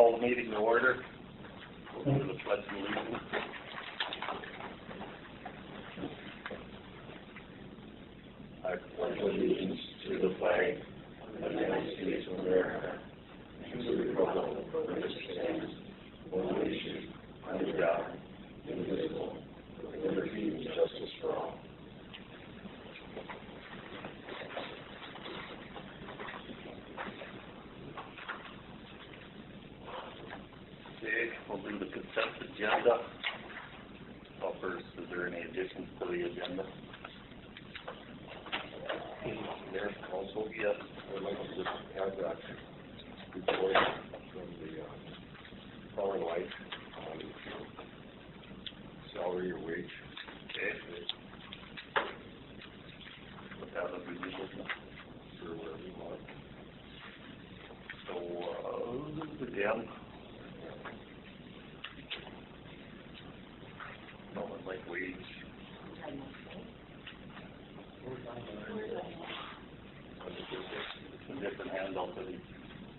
call the meeting to order. We'll do the pledge of allegiance. I pledge allegiance to the flag of the United States of America and to the republic for which it stands, one nation, under God, indivisible, with liberty and justice for all. Okay, we'll do the consent agenda. Well, first, is there any additions to the agenda? Mayor, also, Yes. I'd like to just add that report from the Power and Light on salary or wage. Okay. Put that on the agenda. For where we want. So, again. No one like wage. It's a different handout than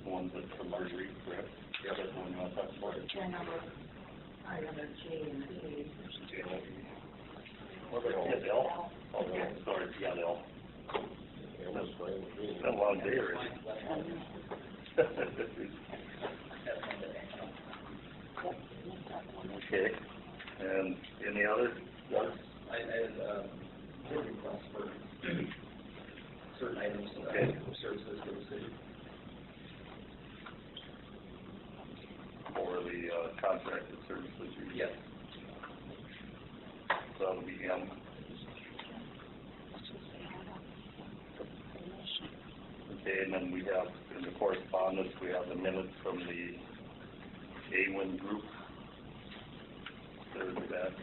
the ones that from Marguerite, correct? Yeah, that's the one you want to talk about. I have a J and a K. What about all? Yeah, L? Okay, sorry, yeah, L. Yeah, that's fine with me. It's been a long day already. Okay, and any other? Yes, I had a request for certain items of services for the city. For the contracted services? Yes. So that'll be M. Okay, and then we have, in the correspondence, we have the minutes from the AWIN group. There's that.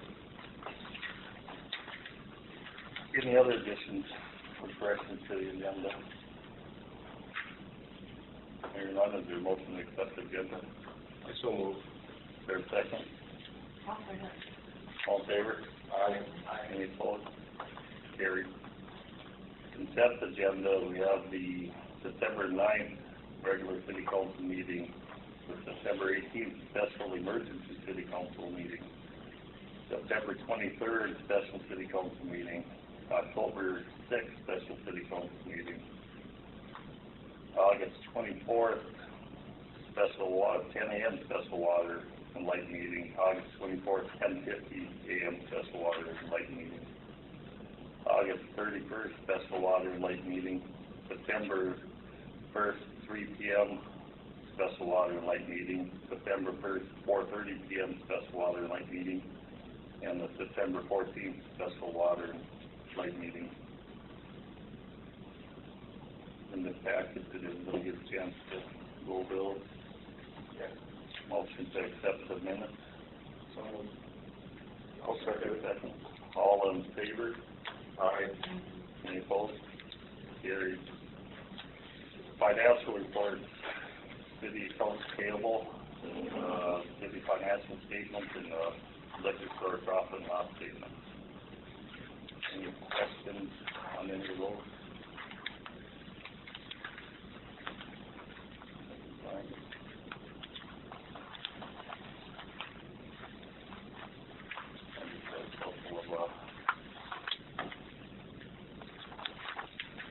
Any other additions or corrections to the agenda? Hearing none, is there a motion to accept the agenda? I so move. Is there a second? All in favor? Aye. Any opposed? Carried. Consent agenda, we have the September 9th regular city council meeting, the September 18th special emergency city council meeting, September 23rd special city council meeting, October 6th special city council meeting, August 24th special water, 10 a.m. special water and light meeting, August 24th 10:50 a.m. special water and light meeting, August 31st special water and light meeting, September 1st 3 p.m. special water and light meeting, September 1st 4:30 p.m. special water and light meeting, and the September 14th special water and light meeting. In the packet, did everybody get a chance to go over those? Yeah. Motion to accept the minutes. Someone. I'll second. All in favor? Aye. Any opposed? Carried. Financial report, city accounts payable, city financial statement, and liquor store profit and loss statement. Any questions on any of those?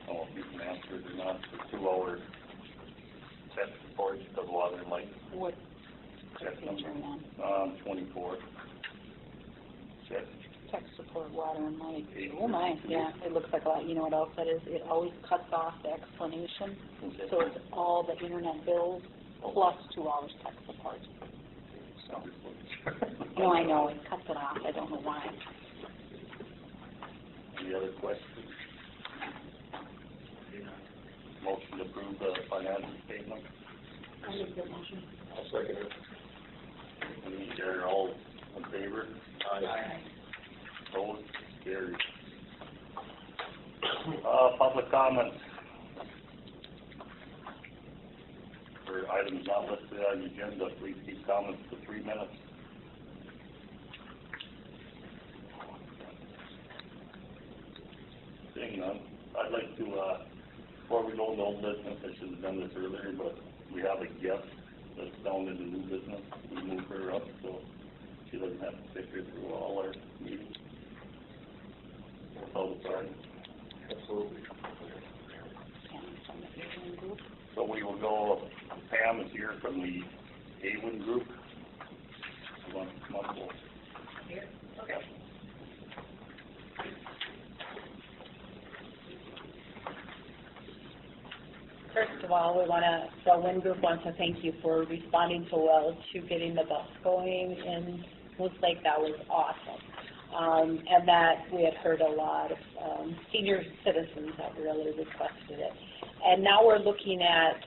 Oh, you can answer it or not, the 2-hour test report of water and light. What Check page are you number on? 24. Check. Tech support, water and light. Oh my, yeah, it looks like a lot. You know what else that is? It always cuts off the explanation. So it's all the internet bills plus 2 hours tech support. So, no, I know, it cuts it off. I don't know why. Any other questions? Motion to approve the financial statement. I'll make that motion. I'll second it. Any share all in favor? Aye. Opposed? Carried. Public comments. For items not listed on the agenda, please keep comments to 3 minutes. Seeing none, I'd like to, before we go into old business, I should have done this earlier, but we have a guest that's down in the new business. We moved her up, so she doesn't have to sit here through all our meetings. All the time. Absolutely. From the Asian group. So we will go, Pam is here from the Awin Group. Monthly. Here? Okay. First of all, the WIN Group wants to thank you for responding so well to getting the bus going in Moose Lake. That was awesome. And that we had heard a lot of senior citizens that really requested it. And now we're looking at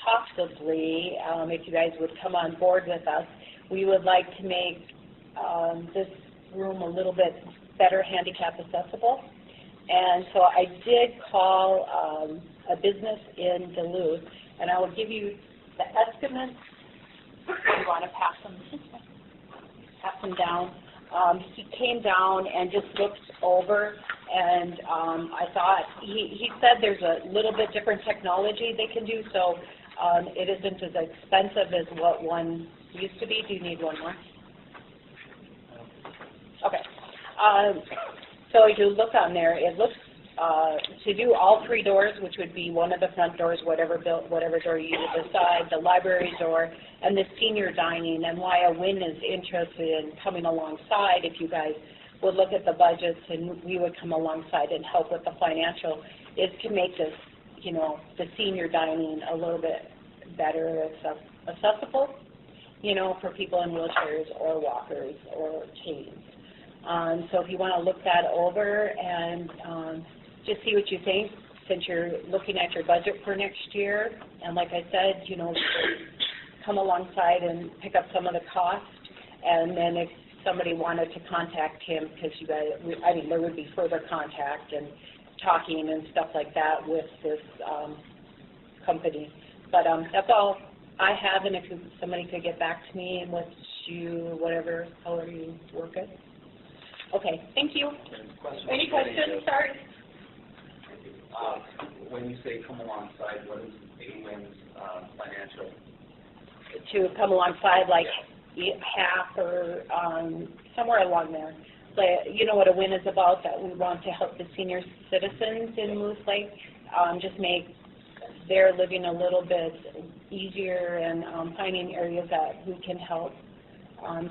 possibly, if you guys would come on board with us, we would like to make this room a little bit better handicap accessible. And so I did call a business in Duluth, and I will give you the estimates. You want to pass them down. He came down and just looked over, and I thought, he said there's a little bit different technology they can do, so it isn't as expensive as what one used to be. Do you need one more? Okay. So if you look on there, it looks to do all three doors, which would be one of the front doors, whatever door you decide, the library door, and the senior dining. And why a WIN is interested in coming alongside, if you guys would look at the budgets and we would come alongside and help with the financial, is to make this, you know, the senior dining a little bit better accessible, you know, for people in wheelchairs or walkers or canes. So if you want to look that over and just see what you think, since you're looking at your budget for next year, and like I said, you know, come alongside and pick up some of the cost, and then if somebody wanted to contact him, because you guys, I mean, there would be further contact and talking and stuff like that with this company. But that's all I have, and if somebody could get back to me and what you, whatever, however you work it. Okay, thank you. Any questions? Sorry. When you say come alongside, what is AWIN's financial? To come alongside, like half or somewhere along there. But you know what a WIN is about, that we want to help the senior citizens in Moose Lake, just make their living a little bit easier and finding areas that we can help.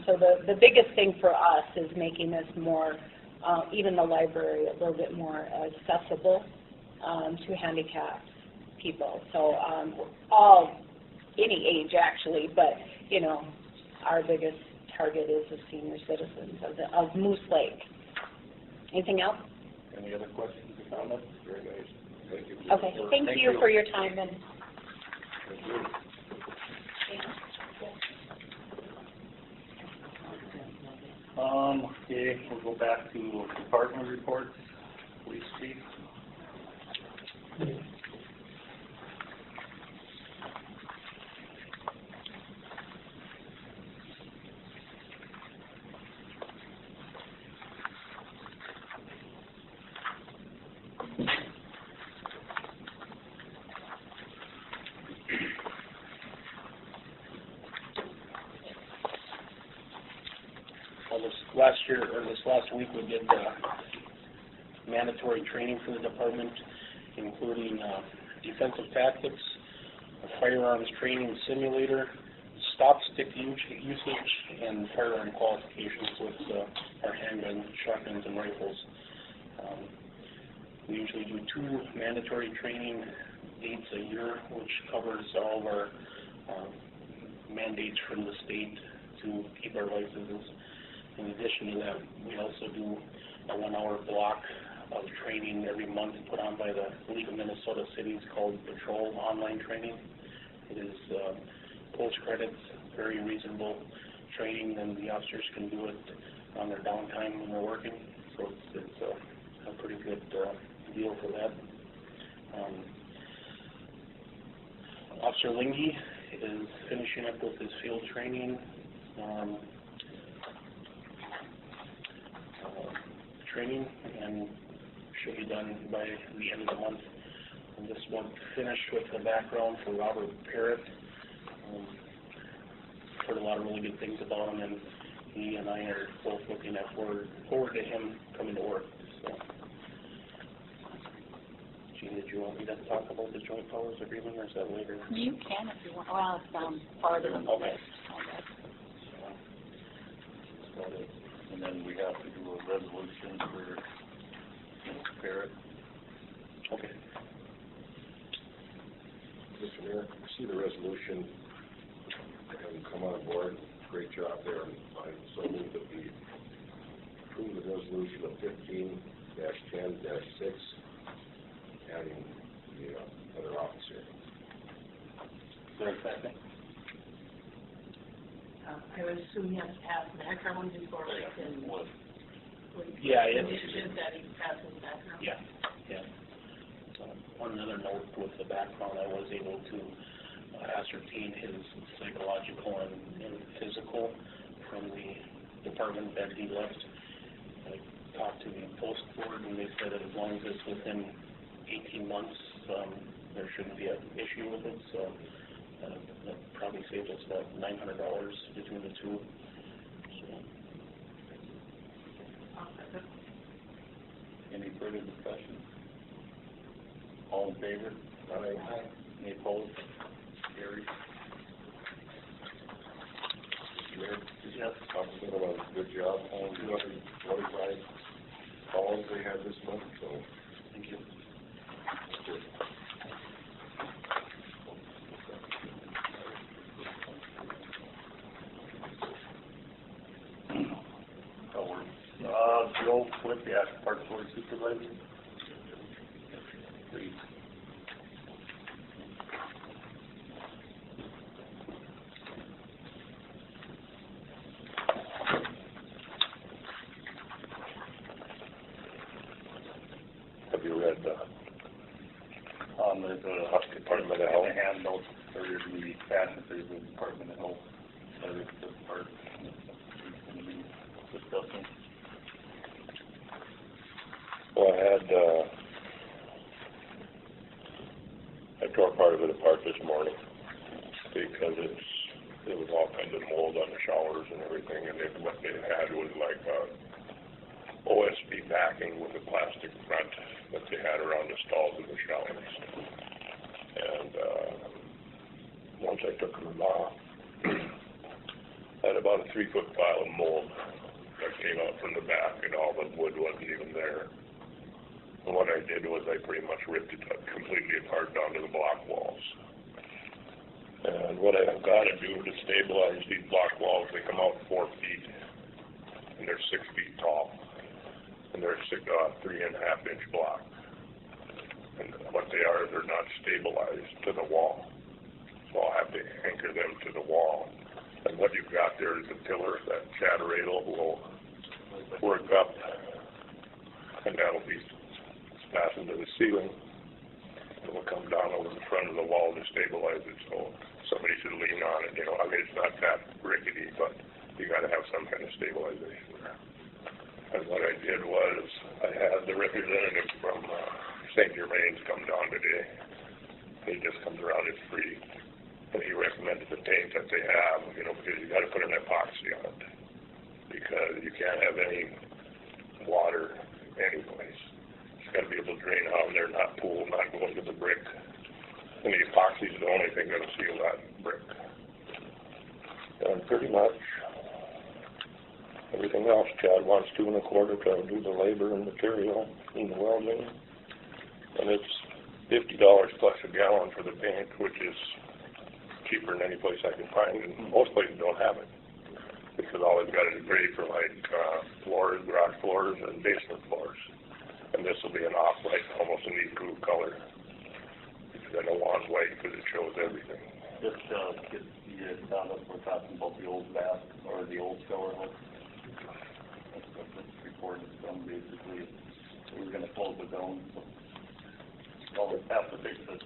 So the biggest thing for us is making this more, even the library, a little bit more accessible to handicapped people. So any age actually, but you know, our biggest target is the senior citizens of Moose Lake. Anything else? Any other questions or comments? Very nice. Thank you. Okay, thank you for your time. And Thank you. Okay, we'll go back to department reports. Police chief. This last week we did mandatory training for the department, including defensive tactics, a firearms training simulator, stop stick usage, and firearm qualifications with our handguns, shotguns, and rifles. We usually do 2 mandatory training dates a year, which covers all of our mandates from the state to keep our licenses. In addition to that, we also do a 1-hour block of training every month put on by the League of Minnesota Cities called Patrol Online Training. It is post-credits, very reasonable training, and the officers can do it on their downtime when they're working. So it's a pretty good deal for that. Officer Lingy is finishing up with his field training. And should be done by the end of the month. And this month finished with the background for Robert Parrott, heard a lot of really good things about him, and he and I are both looking forward to him coming to work, so. Gene, did you want me to talk about the joint powers agreement, or is that later? You can if you want. Well, it's farther than the Okay. list, I guess. And then we have to do a resolution for Mr. Barrett. Okay. Mr. Mayor, you see the resolution, and come on board, great job there, and I so move that we approve the resolution of 15-10-6, adding the other officer. Is there a second? I would assume you have to pass background before we can. What? Yeah, Condition that he passes background. Yeah, yeah. On another note, with the background, I was able to ascertain his psychological and physical from the department that he left. I talked to the post board, and they said that as long as it's within 18 months, there shouldn't be an issue with it, so that probably saved us about $900 between the two. So. Any further discussion? All in favor? Aye. Any opposed? Carried. Mr. Mayor, Yes. Officer done a good job on 245 calls they had this month, so Thank you. good. Joe Flip, the Aspen Park Board Supervisor. Please. Have you read There's a Department of Health? a handout, or there's the attachment, there's the Department of Health, that is the part that's going to be discussing. Well, I tore part of it apart this morning because it was all kinds of mold on the showers and everything, and what they had was like OSB backing with a plastic front that they had around the stalls of the showers. And once I took them off, I had about a 3-foot pile of mold that came out from the back, and all the wood wasn't even there. And what I did was I pretty much ripped it completely apart down to the block walls. And what I've got to do to stabilize these block walls, they come out 4 feet, and they're 6 feet tall, and they're 3.5-inch block. And what they are, they're not stabilized to the wall. So I'll have to anchor them to the wall. And what you've got there is a pillar that Chatteradle will work up, and that'll be fastened to the ceiling. It will come down over the front of the wall to stabilize it, so somebody should lean on it. I mean, it's not that rickety, but you got to have some kind of stabilization there. And what I did was I had the representative from St. Germain's come down today. He just comes around, it's free. And he recommended the paint that they have, because you got to put an epoxy on it, because you can't have any water anyplace. It's got to be able to drain out there, not pool, not go into the brick. And the epoxy is the only thing that'll seal that brick. And pretty much everything else, Chad wants 2 1/4 to do the labor and material and the welding. And it's $50 plus a gallon for the paint, which is cheaper than any place I can find. And most places don't have it, because all they've got is gray for like floors, garage floors, and basement floors. And this will be an off-white, almost a neat blue color. Because I don't want white because it shows everything. Just get you guys found out, we're talking about the old bath, or the old shower house. That's what this report is done, basically. We're going to close it down, so. Well, we have to fix it.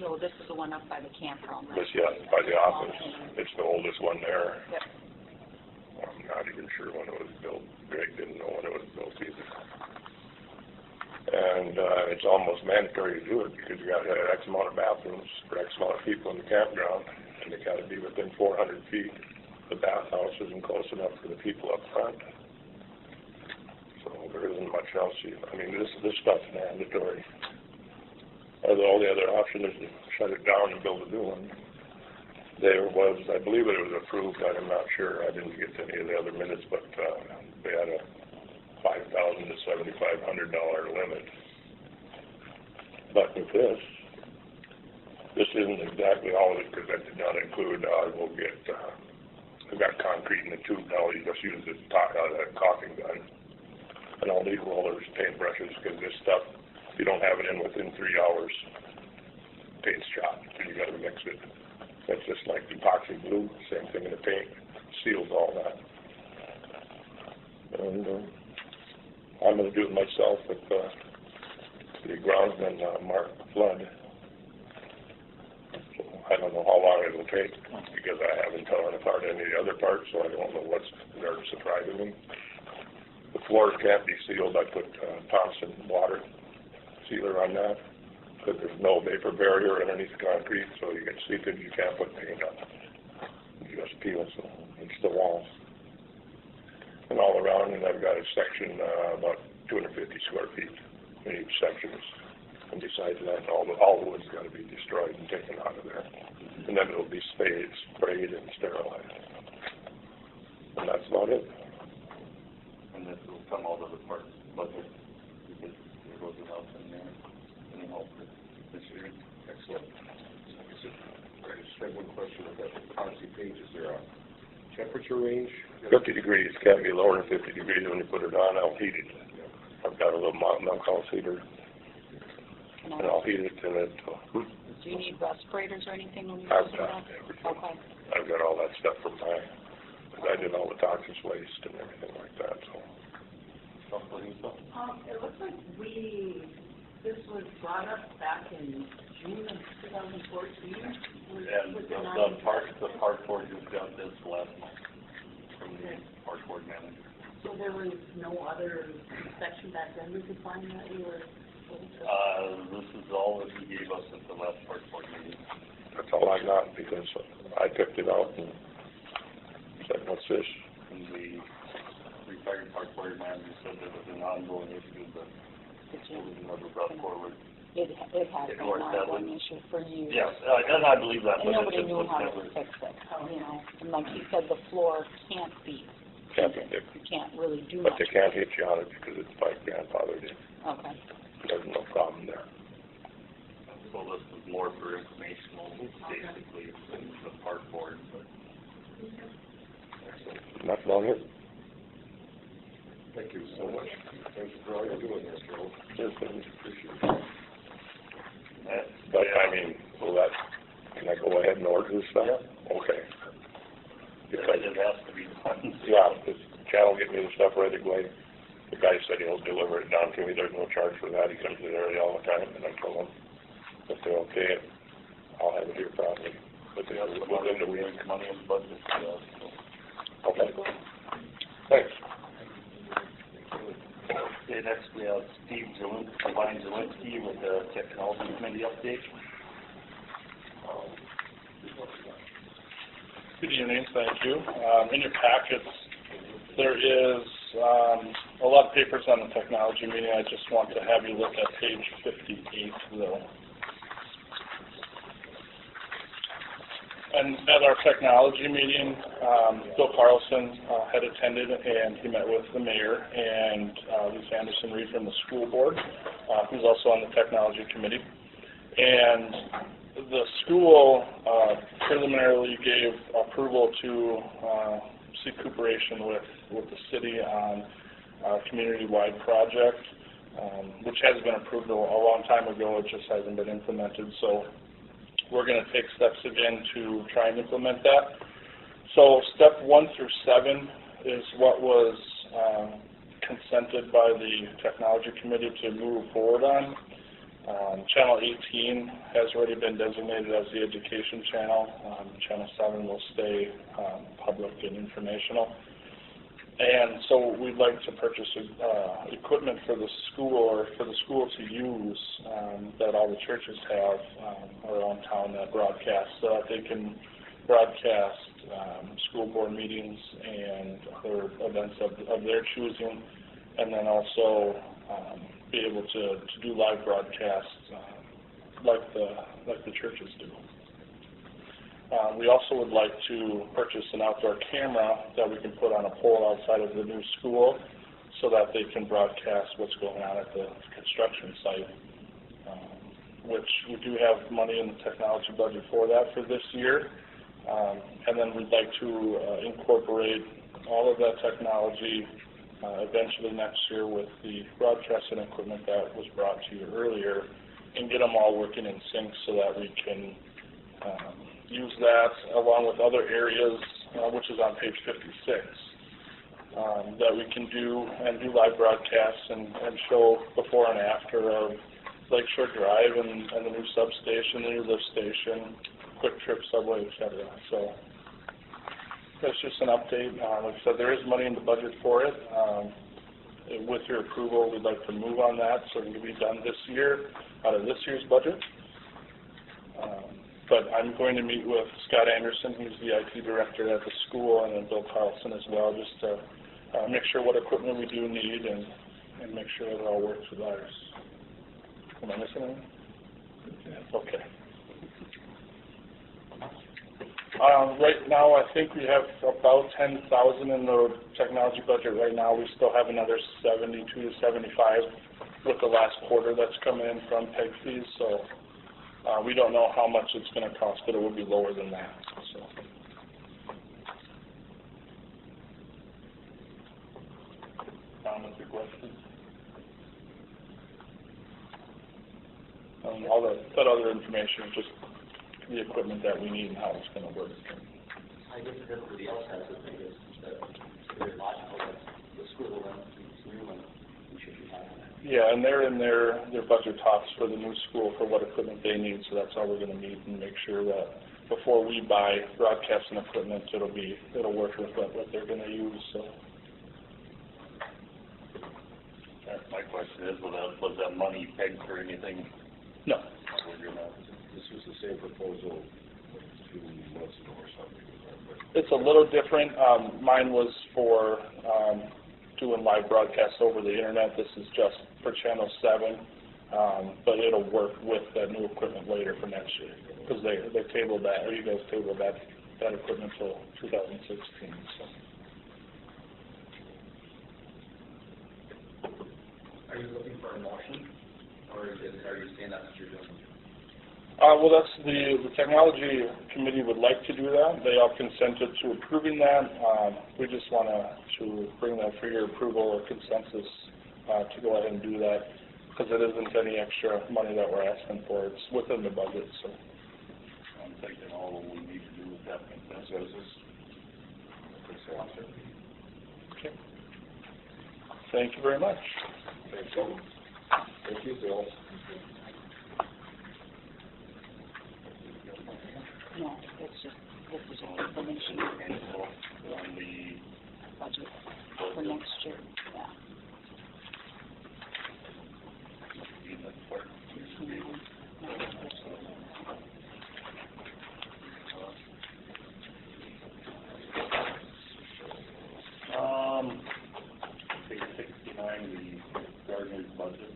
Joe, this is the one up by the campground, right? This, yeah, by the office. It's the oldest one there. Yep. I'm not even sure when it was built. Greg didn't know when it was built either. And it's almost mandatory to do it because you got to have X amount of bathrooms for X amount of people in the campground. and they gotta be within 400 feet. The bathhouse isn't close enough for the people up front. So there isn't much else I mean, this stuff's mandatory. The only other option is to shut it down and build a new one. There was, I believe it was approved, I'm not sure, I didn't get to any of the other minutes, but they had a $5,000 to $7,500 limit. But with this isn't exactly all of it, because that did not include, we'll get, I've got concrete in the tube now, you just use this caulking gun. And I'll need rollers, paintbrushes, because this stuff, if you don't have it in within 3 hours, paint's chopped, and you gotta mix it. That's just like epoxy glue, same thing in the paint, seals all that. And I'm gonna do it myself with the groundsman, Mark Flood. So I don't know how long it'll take, because I haven't torn apart any of the other parts, so I don't know what's there surprising me. The floors can't be sealed. I put Thompson water sealer on that, because there's no vapor barrier underneath the concrete, so you get seepage, you can't put paint on it. You just peel it, so it's the walls. And all around, and I've got a section about 250 square feet in each section. And besides that, all the wood's got to be destroyed and taken out of there. And then it'll be sprayed and sterilized. And that's about it. And this will come out of the parks budget, because there was enough in there, any help for this year. Excellent. I just have one question about the epoxy paint. Is there a temperature range? 50 degrees, can't be lower than 50 degrees when you put it on. I'll heat it. I've got a little milk house heater, and I'll heat it, and it. Do you need respirators or anything when you I've do got that? everything. Okay. I've got all that stuff from I did all the toxic waste and everything like that, so. It looks like this was brought up back in June of 2014. And the park board just got this last month from the park board manager. So there was no other section back then we could find that you were told to? This is all that he gave us at the last park board meeting. That's all I got, because I picked it out and said, what's this? And the retired park board manager said there was an ongoing issue, but it was never brought forward. It has been an ongoing issue for years. Yes, and I believe that. And nobody knew how to fix it, you know. And like you said, the floor can't be. You can't really do much. But they can't hit you on it because it's my grandfather did. Okay. There's no problem there. So this is more for informational, basically, than the park board, but. That's about it. Thank you so much. Thank you for all you're doing there, Joe. Just, Appreciate it. but I mean, can I go ahead and order this stuff? Yeah. Okay. Because it has to be done. Yeah, this channel get me the stuff right away. The guy said he'll deliver it down to me. There's no charge for that. He comes to the area all the time, and I told him if they're okay, I'll have it here probably within the week. Money in the budget for that, so. Okay. Thanks. Okay, next we have Steve Zielinski with the Technology Committee update. Good evening, thank you. In your packets, there is a lot of papers on the technology meeting. I just want to have you look at page 58, though. And at our technology meeting, Bill Carlson had attended, and he met with the mayor and Lisa Anderson-Reed from the school board, who's also on the technology committee. And the school preliminarily gave approval to seek cooperation with the city on a community-wide project, which has been approved a long time ago. It just hasn't been implemented. So we're going to take steps again to try and implement that. So step 1 through 7 is what was consented by the technology committee to move forward on. Channel 18 has already been designated as the education channel. Channel 7 will stay public and informational. And so we'd like to purchase equipment for the school, or for the school to use, that all the churches have around town that broadcast, so that they can broadcast school board meetings and other events of their choosing, and then also be able to do live broadcasts like the churches do. We also would like to purchase an outdoor camera that we can put on a pole outside of the new school so that they can broadcast what's going on at the construction site, which we do have money in the technology budget for that for this year. And then we'd like to incorporate all of that technology eventually next year with the broadcasting equipment that was brought to you earlier and get them all working in sync so that we can use that along with other areas, which is on page 56, that we can do live broadcasts and show before and after of Lakeshore Drive and the new substation, the new lift station, Quick Trip subway, etc. So that's just an update. Like I said, there is money in the budget for it. With your approval, we'd like to move on that so it can be done this year out of this year's budget. But I'm going to meet with Scott Anderson, who's the IT director at the school, and then Bill Carlson as well, just to make sure what equipment we do need and make sure that it all works with ours. Am I missing anything? Okay. Right now, I think we have about 10,000 in the technology budget right now. We still have another 72 to 75 with the last quarter that's come in from PEG fees. So we don't know how much it's going to cost, but it will be lower than that. So. Comments or questions? All that other information is just the equipment that we need and how it's going to work. I guess if everybody else has it, I guess that it's very logical that the school will run this new one, we should be having that. Yeah, and they're in their budget talks for the new school for what equipment they need, so that's all we're going to need and make sure that before we buy broadcasting equipment, it'll work with what they're going to use. So. My question is, was that money pegged for anything? No. This was the same proposal 2 months ago or something. It's a little different. Mine was for doing live broadcasts over the internet. This is just for Channel 7, but it'll work with that new equipment later for next year because they tabled that, or you guys tabled that equipment until 2016. So. Are you looking for a motion, or are you saying that's what you're doing? Well, that's the technology committee would like to do that. They all consented to approving that. We just want to bring that for your approval or consensus to go ahead and do that because it isn't any extra money that we're asking for. It's within the budget. So I'm thinking all we need to do is have consensus. Okay. Thank you very much. Thank you. Thank you, Bill. No, this is just information On the budget for next year, yeah. Page 69, the Gardner's budget.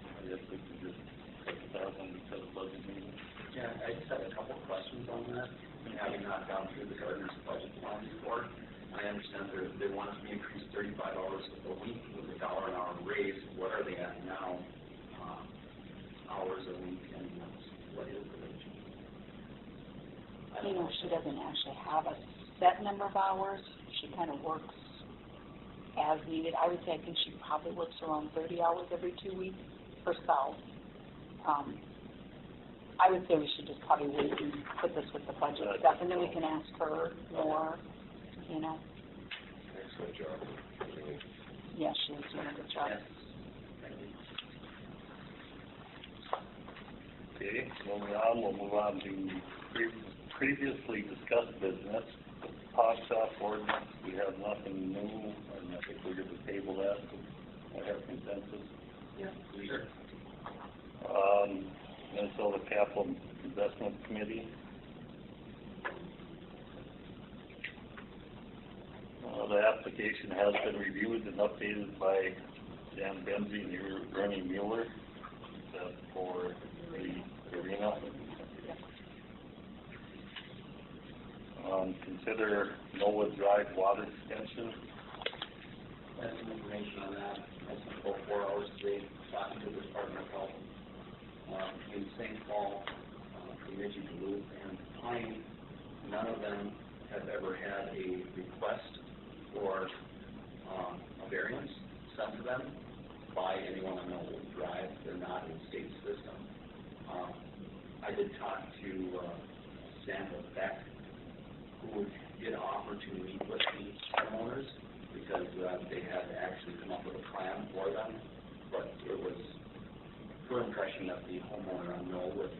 I guess we can just take that one because of budget meeting. Yeah, I just have a couple of questions on that. Having not gone through the Gardner's budget plan before, I understand they want to be increased 35 hours a week with a $1 an hour raise. What are they at now? Hours a week, and what is the wage? You know, she doesn't actually have a set number of hours. She kind of works as needed. I would say I think she probably works around 30 hours every 2 weeks herself. I would say we should just probably wait and put this with the budget stuff, and then we can ask her more, you know. Excellent job. Yeah, she was doing a good job. Okay, moving on, we'll move on to previously discussed business. Pod shop ordinance, we have nothing new, and I think we're going to table that. I have consensus. Yeah, sure. Minnesota Capital Investment Committee. The application has been reviewed and updated by Dan Benzie and Ernie Mueller for the arena. Consider Noah Drive water extension. That's some information on that. I spent about 4 hours today talking to the Department of Health. In St. Paul, Bemidji, Duluth, and Pine, none of them have ever had a request for a variance sent to them by anyone on Noah Drive. They're not in the state system. I did talk to Sandra Beck, who did offer to meet with the homeowners because they had actually come up with a plan for them, but it was her impression that the homeowner on Knollwood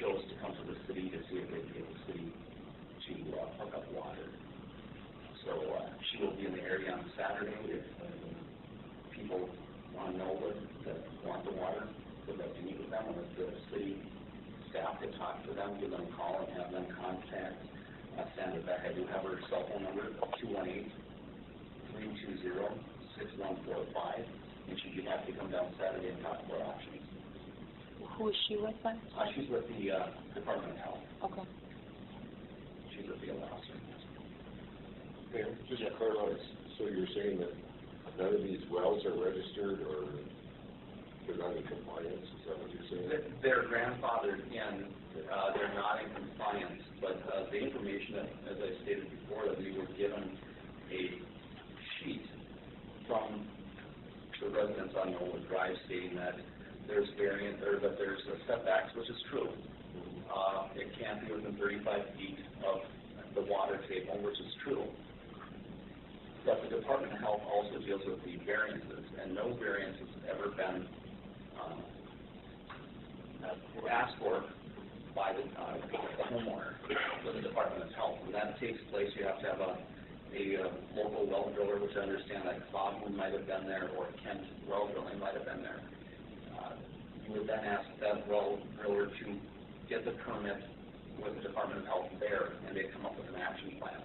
chose to come to the city to see if they could get the city to hook up water. So she will be in the area on Saturday if people on Knollwood that want the water would like to meet with them, or if the city staff could talk to them, give them a call and have them contact Sandra Beck. I do have her cell phone number, 218-320-6145, and she'd be happy to come down Saturday and talk about options. Who is she with then? She's with the Department of Health. Okay. She's a field officer. Okay, just to clarify, so you're saying that none of these wells are registered or they're not in compliance? Is that what you're saying? They're grandfathered in. They're not in compliance, but the information, as I stated before, that we were given a sheet from the residents on Knollwood Drive stating that there's variant, or that there's setbacks, which is true. It can't be within 35 feet of the water table, which is true. But the Department of Health also deals with the variances, and no variance has ever been asked for by the homeowner with the Department of Health. When that takes place, you have to have a local well driller, which I understand that Clodwood might have been there, or Kent Well Drilling might have been there. You would then ask that well driller to get the permit with the Department of Health there, and they come up with an action plan.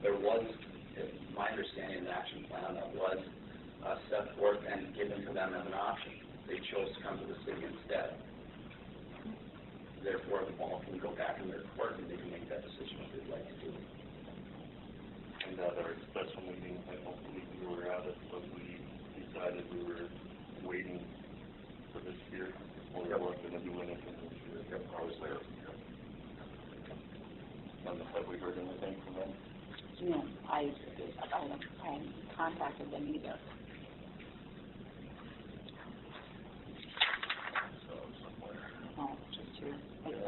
There was, my understanding, an action plan that was set forth and given to them as an option. They chose to come to the city instead. Therefore, the ball can go back in their court, and they can make that decision what they'd like to do. And at our special meeting, I don't believe we were at it, but we decided we were waiting for this year, or we weren't going to do anything this year. Yep, I was there. Have we heard anything from them? No, I contacted them either. So somewhere. No, just here.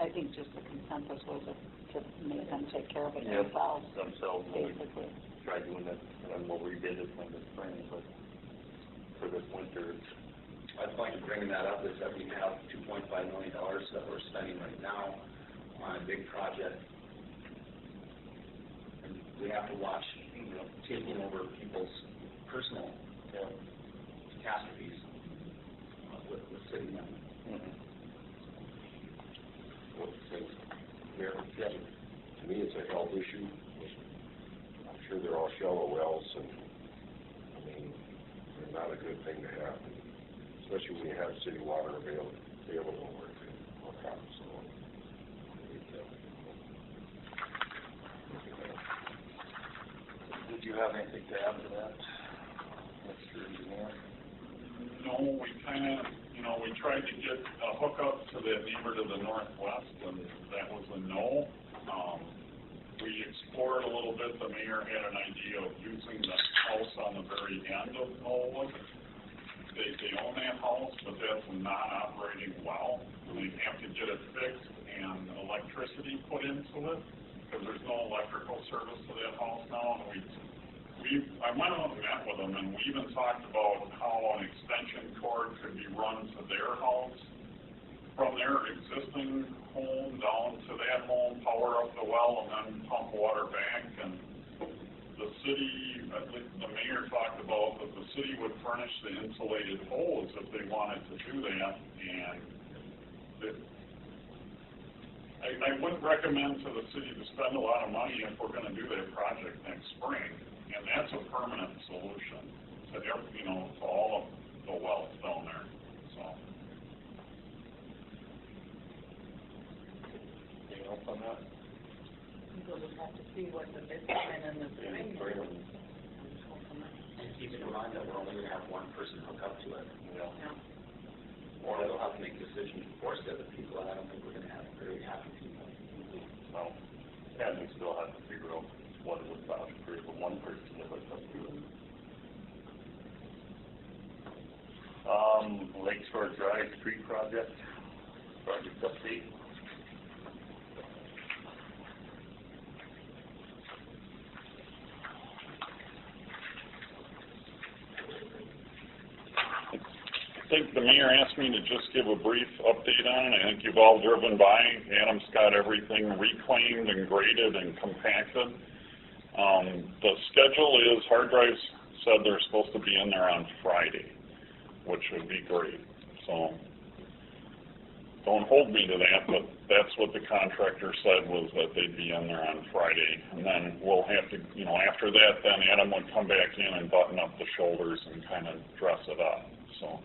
I think just the consensus was to make them take care of it Yeah, themselves, basically. Try doing it, and we'll revisit it in the spring, but for this winter, My point of bringing that up is that we have $2.5 million that we're spending right now on a big project. And we have to watch, taking over people's personal catastrophes with city money. Well, Mayor, to me, it's a health issue. I'm sure they're all shallow wells, and I mean, they're not a good thing to have, especially when you have city water available where it can hook up. So, did you have anything to add to that, Mr. Engineer? No, we kind of, we tried to get a hookup to that neighbor to the northwest, and that was a no. We explored a little bit. The mayor had an idea of using the house on the very end of Knollwood. They own that house, but that's a non-operating well. They have to get it fixed and electricity put into it, because there's no electrical service to that house now. And I went out and met with them, and we even talked about how an extension cord could be run to their house from their existing home down to that home, power up the well, and then pump water back. And the city, at least the mayor talked about that the city would furnish the insulated holes if they wanted to do that. And I wouldn't recommend to the city to spend a lot of money if we're gonna do that project next spring, and that's a permanent solution to to all of the wells down there, so. Anything else on that? We'll just have to see what the bid come in the spring. And keep in mind that we're only gonna have one person hook up to it. Yeah. Or they'll have to make decisions to force the other people, and I don't think we're gonna have very happy people. Well, and we still have to figure out what it would cost for the one person to hook up to it. Lake Shore Drive Street project update. I think the mayor asked me to just give a brief update on it. I think you've all driven by. Adam's got everything reclaimed and graded and compacted. The schedule is, hard drives said they're supposed to be in there on Friday, which would be great. So don't hold me to that, but that's what the contractor said, was that they'd be in there on Friday. And then we'll have to, after that, then Adam would come back in and button up the shoulders and kind of dress it up. So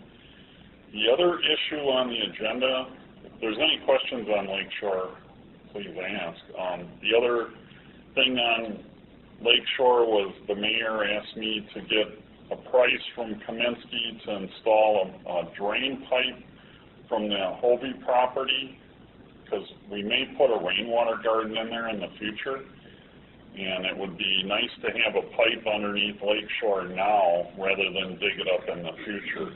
the other issue on the agenda, if there's any questions on Lake Shore, please ask. The other thing on Lake Shore was the mayor asked me to get a price from Kaminsky to install a drain pipe from the Hobie property, because we may put a rainwater garden in there in the future, and it would be nice to have a pipe underneath Lake Shore now rather than dig it up in the future.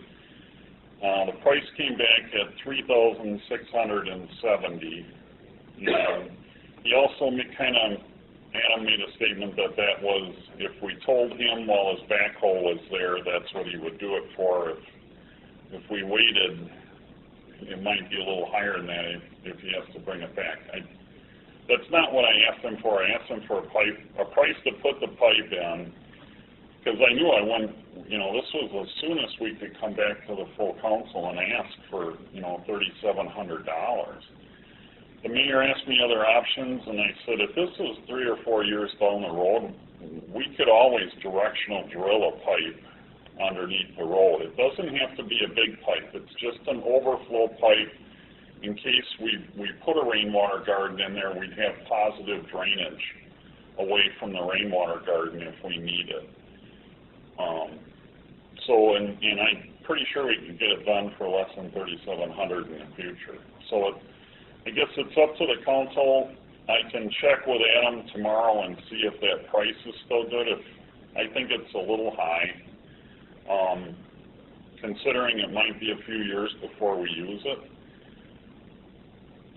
The price came back at $3,670. He also Adam made a statement that was, if we told him while his backhoe was there, that's what he would do it for. If we waited, it might be a little higher than that if he has to bring it back. That's not what I asked him for. I asked him for a price to put the pipe in, because I knew this was as soon as we could come back to the full council and ask for, $3,700. The mayor asked me other options, and I said, if this was 3 or 4 years down the road, we could always directional drill a pipe underneath the road. It doesn't have to be a big pipe. It's just an overflow pipe. In case we put a rainwater garden in there, we'd have positive drainage away from the rainwater garden if we need it. And I'm pretty sure we can get it done for less than $3,700 in the future. So I guess it's up to the council. I can check with Adam tomorrow and see if that price is still good. I think it's a little high, considering it might be a few years before we use it.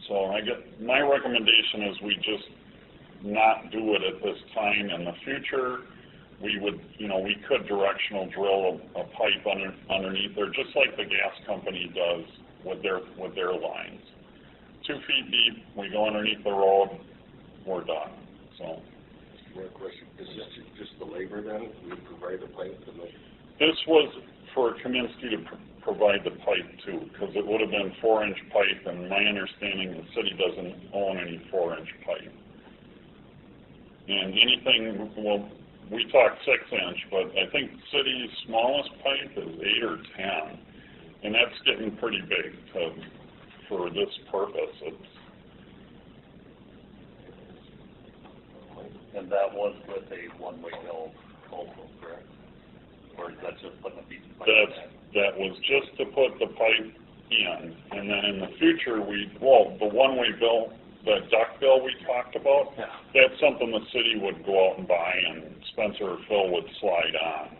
So my recommendation is we just not do it at this time. In the future, we would, we could directional drill a pipe underneath there, just like the gas company does with their lines. 2 feet deep, we go underneath the road, we're done. So. One question, is this just the labor then? We provide the pipe and This was for Kaminsky to provide the pipe too, because it would have been 4-inch pipe, and my understanding, the city doesn't own any 4-inch pipe. And anything, well, we talked 6-inch, but I think the city's smallest pipe is 8 or 10, and that's getting pretty big for this purpose. And that was with a one-way mill also, correct? Or is that just putting a piece of pipe in? That was just to put the pipe in, and then in the future, the one-way bill, the duct bill we talked about, yeah, that's something the city would go out and buy, and Spencer or Phil would slide on.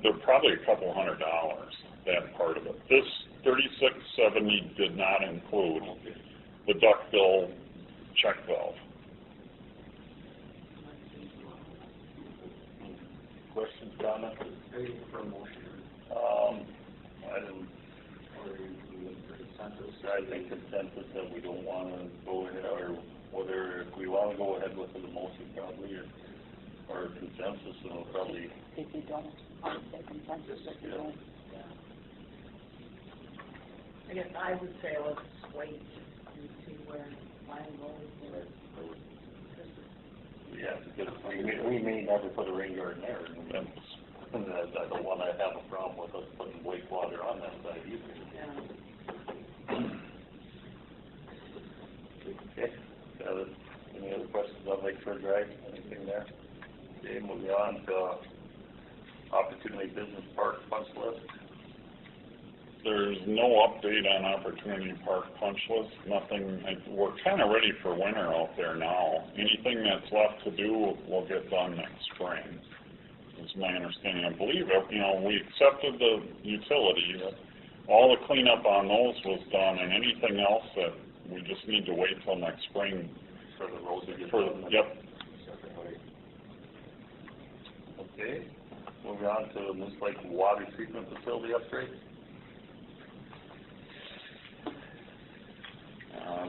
They're probably $200, that part of it. This $3,670 did not include the duct bill check valve. Questions, comments? Ready for a motion? I didn't, I think consensus that we don't want to go ahead, or whether if we want to go ahead with the motion probably, or consensus, then we'll probably. If you don't, I would say consensus if you don't. I guess I would say let's wait and see where mine goes. Yeah, because we may never put a rain garden there, and I don't wanna have a problem with us putting wastewater on that side either. Yeah. Okay, got it. Any other questions on Lakeshore Drive, anything there? Okay, moving on to Opportunity Business Park punch list. There's no update on Opportunity Park punch list, nothing, we're kinda ready for winter out there now. Anything that's left to do will get done next spring, is my understanding. I believe, we accepted the utility, all the cleanup on those was done, and anything else that we just need to wait till next spring. For the road to get For, done. yep. Okay, moving on to Moose Lake Water Treatment Facility upgrade.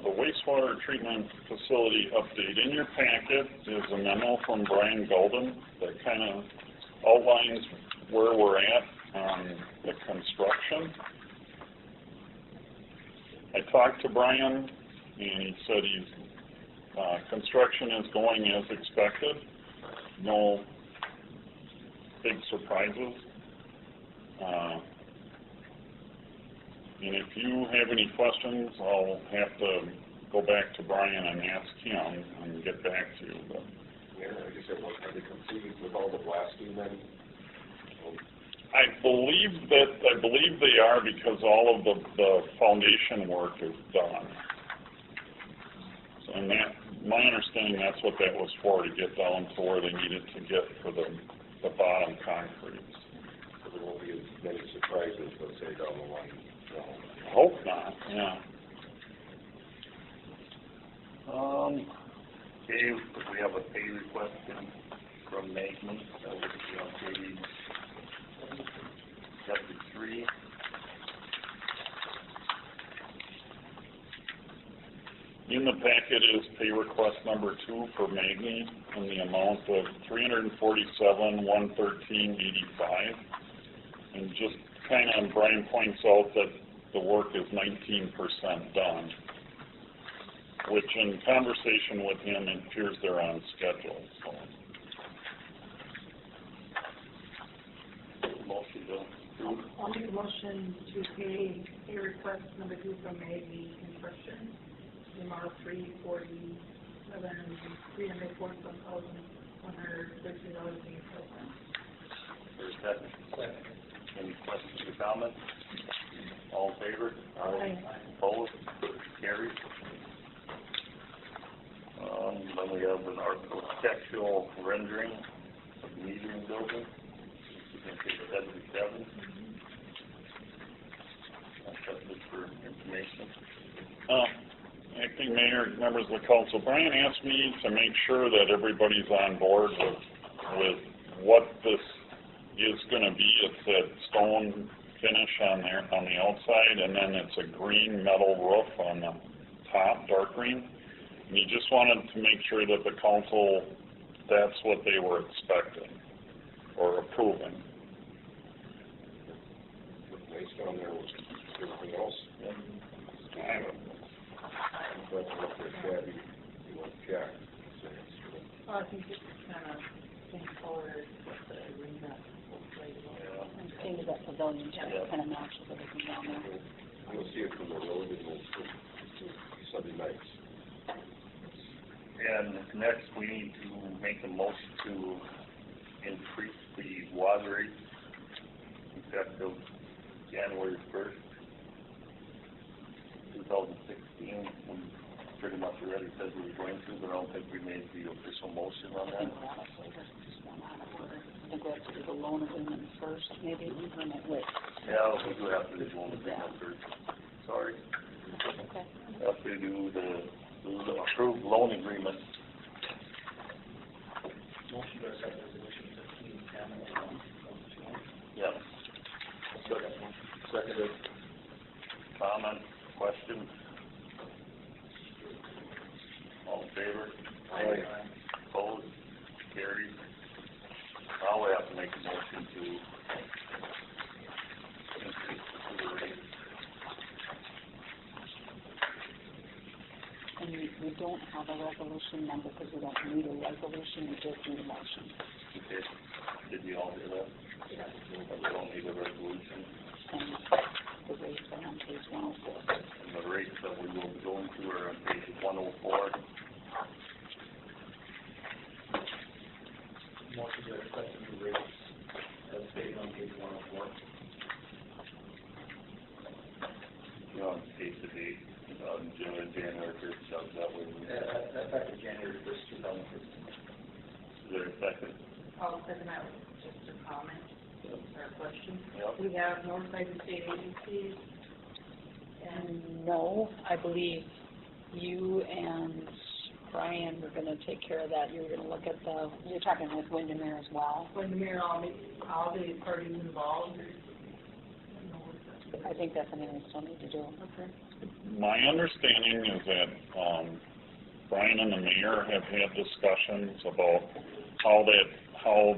The wastewater treatment facility update. In your packet is a memo from Brian Golden that kind of outlines where we're at on the construction. I talked to Brian, and he said construction is going as expected. No big surprises. And if you have any questions, I'll have to go back to Brian and ask him and get back to you. But Yeah, I guess are they completed with all the blasting then? I believe they are, because all of the foundation work is done. So, and my understanding, that's what that was for, to get down to where they needed to get for the bottom concrete. So there won't be as many surprises, let's say, down the line. I hope not, yeah. Okay, we have a pay request from Magman, that would be on page 73. In the packet is pay request number 2 for Magny in the amount of $347,113.85. And just kind of, Brian points out that the work is 19% done, which in conversation with him, it appears they're on schedule. So. Motion to approve. I'll make a motion to pay a request number 2 from Maggie Construction, the amount of $347,113.85. For a second. Any questions or comments? All in favor? Aye. Opposed? Carried. Then we have an architectural rendering of the meeting building. You can take 77. That's just for information. Acting Mayor, members of the council, Brian asked me to make sure that everybody's on board with what this is going to be. It's that stone finish on the outside, and then it's a green metal roof on the top, dark green. And he just wanted to make sure that the council, that's what they were expecting or approving. Based on there was everything else. But what they're shabby, you want to check. Well, I think it's kind of same color with the arena. And same as that pavilion, too, it kind of matches everything down there. You'll see it from the road and we'll Sunday nights. And next, we need to make a motion to increase the water rate effective January 1st, 2016. We pretty much already said we were going to, but I don't think we made the official motion on I that. think we're honestly just one out of order. I think we have to do the loan agreement first, maybe, and then wait. Yeah, we do have to do the loan agreement first. Sorry. Okay. We have to do the approved loan agreement. Motion to accept resolution 1510. Yep. Seconded. Comments, questions? All in favor? Aye. Opposed? Carried. Now we have to make a motion to increase the sewer rate. have a resolution number, because we don't need a resolution, we just need a motion. Okay, did you all hear that? Yeah. But we don't need a resolution, And the rates are on page 104. and the rates that we will be going through are on page 104. Motion to accept the new rates as stated on page 104. You know, page the date, January 1st, that way. Effective January 1st, 2015. Is there a second? I'll second that with just a comment or a question. Yep. We have Northside State Agencies, And no, I believe you and Brian were gonna take care of that. You were gonna look at you're talking with Windermere as well. Windermere, all the parties involved. I think that's something we still need to do. Okay. My understanding is that, Brian and the mayor have had discussions about how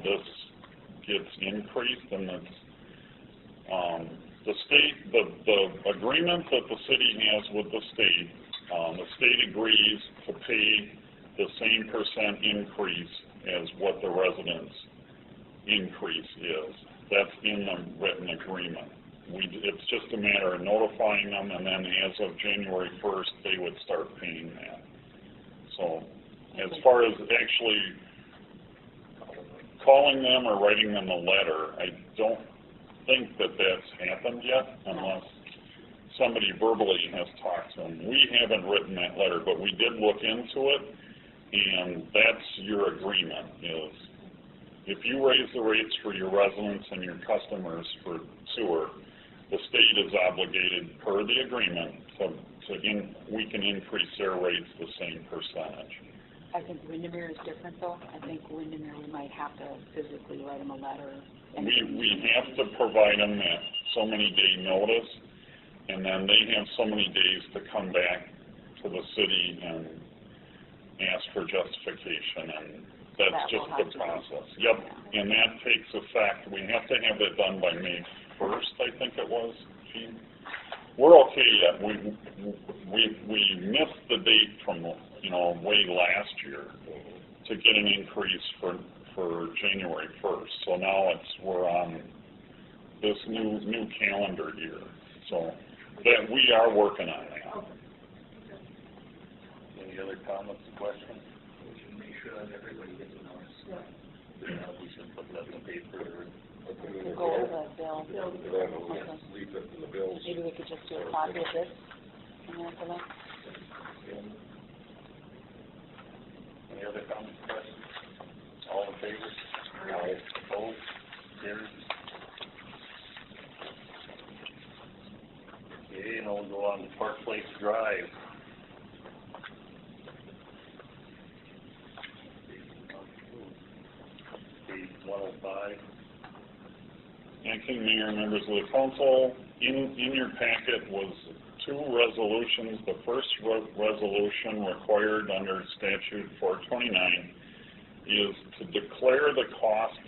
this gets increased, and it's, the state, the agreement that the city has with the state agrees to pay the same % increase as what the residents' increase is. That's in the written agreement. It's just a matter of notifying them, and then as of January 1st, they would start paying that. So, as far as actually calling them or writing them a letter, I don't think that that's happened yet, unless somebody verbally has talked to them. We haven't written that letter, but we did look into it, and that's your agreement, is if you raise the rates for your residents and your customers for sewer, the state is obligated per the agreement we can increase their rates the same percentage. I think Windermere is different though. I think Windermere, we might have to physically write them a letter. We have to provide them that so many day notice, and then they have so many days to come back to the city and ask for justification, and that's just the process. Yep, and that takes effect. We have to have it done by May 1st, I think it was, Gene. We're okay yet. We missed the date from, way last year to get an increase for January 1st. So now we're on this new calendar year. So that we are working on that. Any other comments or questions? We should make sure that everybody gets a notice. We should put that in the paper. To go over the bill. Leave it in the bills. Maybe we could just do a copy of this and then for them. Any other comments or questions? All in favor? Aye. Opposed? Carried. Okay, and we'll go on to Park Place Drive. Page 105. Acting Mayor, members of the council, in your packet was two resolutions. The first resolution required under statute 429 is to declare the cost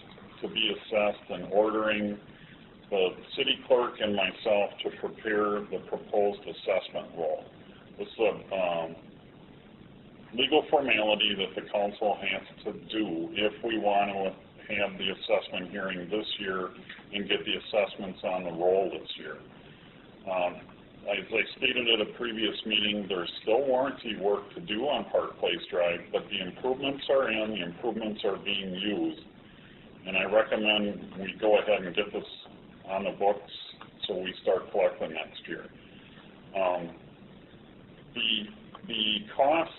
to be assessed and ordering the city clerk and myself to prepare the proposed assessment roll. This is a legal formality that the council has to do if we want to have the assessment hearing this year and get the assessments on the roll this year. As I stated at a previous meeting, there's still warranty work to do on Park Place Drive, but the improvements are in, the improvements are being used, and I recommend we go ahead and get this on the books so we start collecting next year. The cost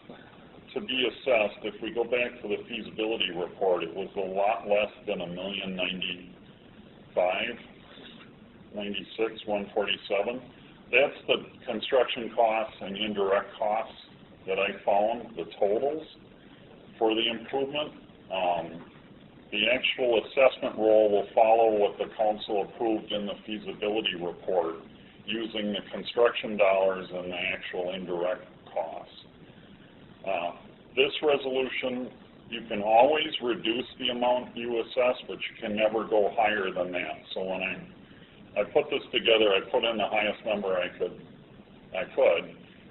to be assessed, if we go back to the feasibility report, it was a lot less than $1,096,147. That's the construction costs and indirect costs that I found, the totals for the improvement. The actual assessment roll will follow what the council approved in the feasibility report using the construction dollars and the actual indirect costs. This resolution, you can always reduce the amount you assess, but you can never go higher than that. So when I put this together, I put in the highest number I could,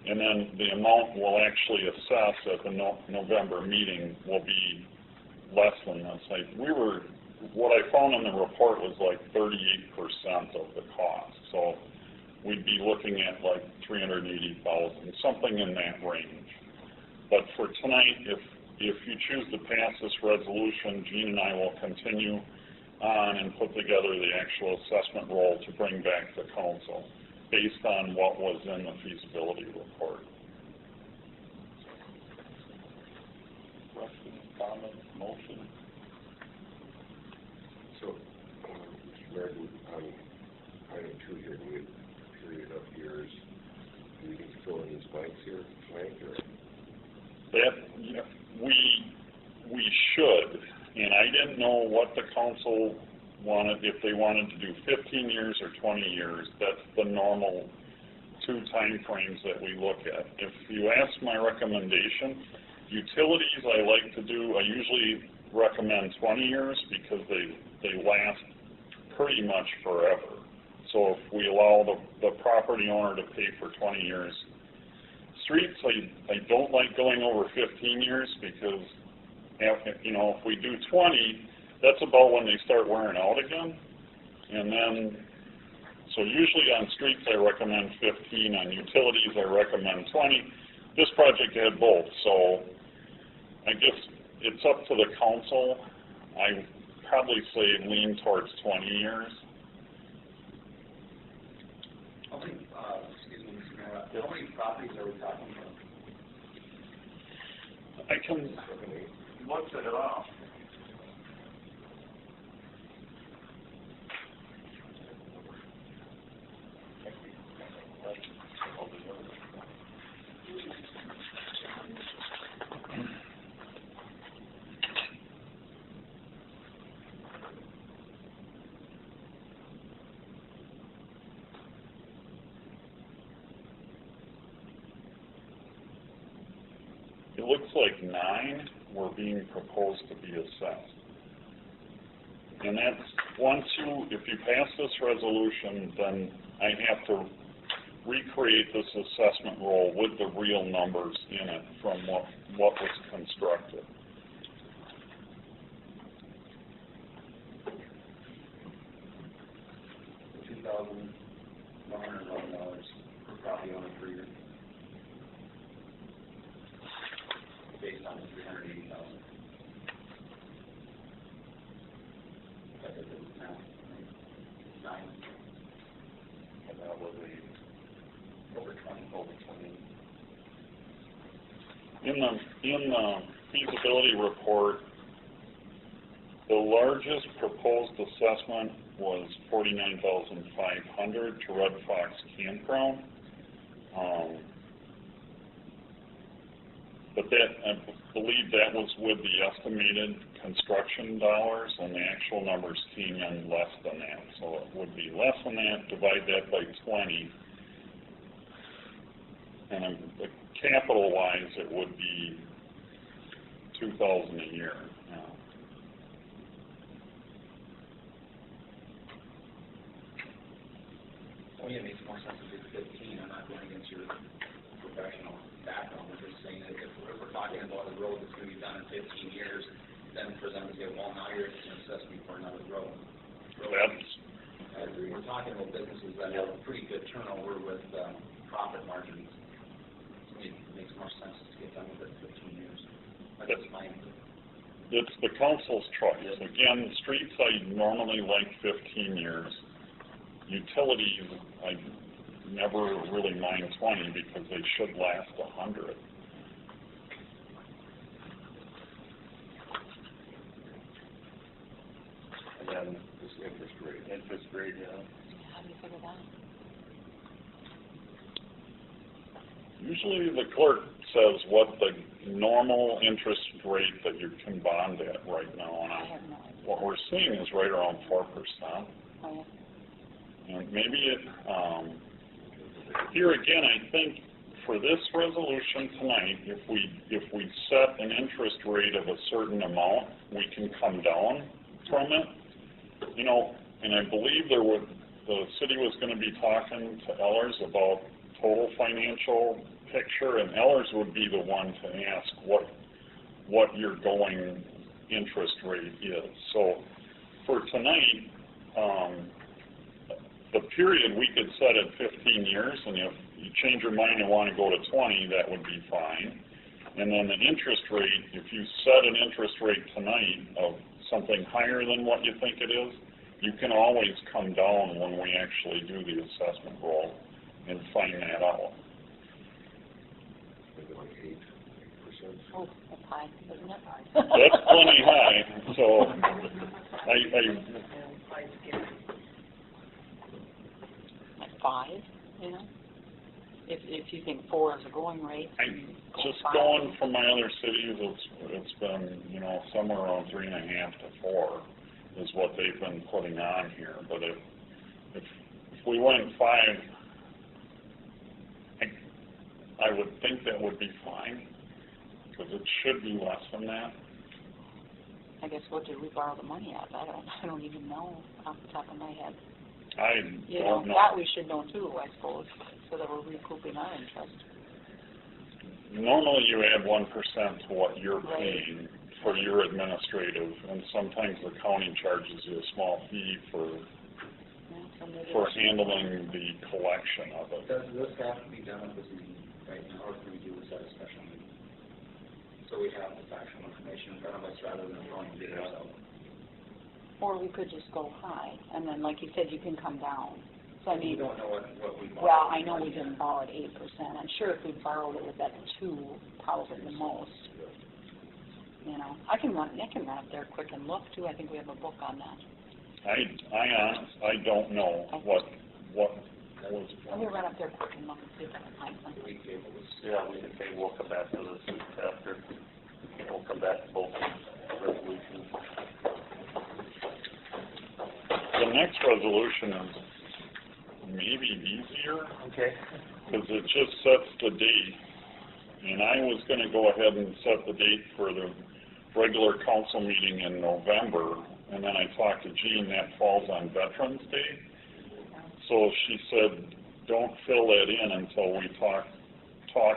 And then the amount we'll actually assess at the November meeting will be less than this. What I found in the report was like 38% of the cost. So we'd be looking at like $380,000, something in that range. But for tonight, if you choose to pass this resolution, Gene and I will continue on and put together the actual assessment roll to bring back to council based on what was in the feasibility report. Questions, comments, motion? So, Mr. Mayor, on item 2 here, do we have a period of years, do we need to fill in these blanks here, blank, or? We should, and I didn't know what the council wanted, if they wanted to do 15 years or 20 years. That's the normal 2 time frames that we look at. If you ask my recommendation, utilities I usually recommend 20 years because they last pretty much forever. So if we allow the property owner to pay for 20 years, streets, I don't like going over 15 years because, if we do 20, that's about when they start wearing out again. And then, so usually on streets I recommend 15, on utilities I recommend 20. This project had both, so I guess it's up to the council. I probably say lean towards 20 years. How many, excuse me, Mr. Mayor, how many properties are we talking about? I can Look at it off. It looks like 9 were being proposed to be assessed. And that's, if you pass this resolution, then I have to recreate this assessment roll with the real numbers in it from what was constructed. $2,111 per property owner per year, based on the $380,000. That is it now. 9. And that was Over 20. In the feasibility report, the largest proposed assessment was $49,500 to Red Fox Campground. But I believe that was with the estimated construction dollars, and the actual numbers came in less than that. So it would be less than that, divide that by 20, and capital-wise, it would be $2,000 a year. To me, it makes more sense to do 15. I'm not going against your professional background. We're just saying that if we're talking about a road that's going to be done in 15 years, then for them to say, well, now you're going to assess me for another road. We're talking about businesses that have a pretty good turnover with profit margins. To me, it makes more sense to get done with it in 15 years. That's fine. It's the council's choice. Again, streets I normally like 15 years. Utilities, I never really mind 20 because they should last 100. And then This interest rate. yeah. How do you figure that? Usually the clerk says what the normal interest rate that you can bond at right now, and I have no idea. what we're seeing is right around 4%. Oh, yeah. And maybe here again, I think for this resolution tonight, if we set an interest rate of a certain amount, we can come down from it. And I believe the city was going to be talking to Ellers about total financial picture, and Ellers would be the one to ask what your going interest rate is. So for tonight, the period we could set at 15 years, and if you change your mind and want to go to 20, that would be fine. And then the interest rate, if you set an interest rate tonight of something higher than what you think it is, you can always come down when we actually do the assessment roll and find that out. Maybe like 8%. Oh, that's high, isn't it? That's plenty high, so Like 5, you know? If you think 4 is a going rate. just 5. going from my other cities, it's been, you know, somewhere around 3.5 to 4 is what they've been putting on here. But if we went 5, I would think that would be fine, because it should be less than that. I guess what did we borrow the money at? I don't even know off the top of my head. You know, Don't know. that we should know too, I suppose, so that we're recouping our interest. Normally you add 1% to what you're Right. paying for your administrative, and sometimes the county charges you a small fee for Yeah, so maybe for we should- handling the collection of it. Does this have to be done at this meeting right now, or can we do this at a special meeting? So we have the factual information in front of us rather than throwing figures out. Or we could just go high, and then, like you said, you can come down. So I We mean, don't know what we bought. well, I know we didn't borrow at 8%. I'm sure if we borrowed it with that 2, probably the most. You know, I can run up there quick and look too. I think we have a book on that. I don't know what was. Let me run up there quick and look and see if I can find something. We table this. Yeah, we can say we'll come back to this after. We'll come back to both resolutions. The next resolution is maybe easier, Okay. because it just sets the date. And I was going to go ahead and set the date for the regular council meeting in November, and then I talked to Jean, that falls on Veterans Day. So she said, don't fill that in until we talk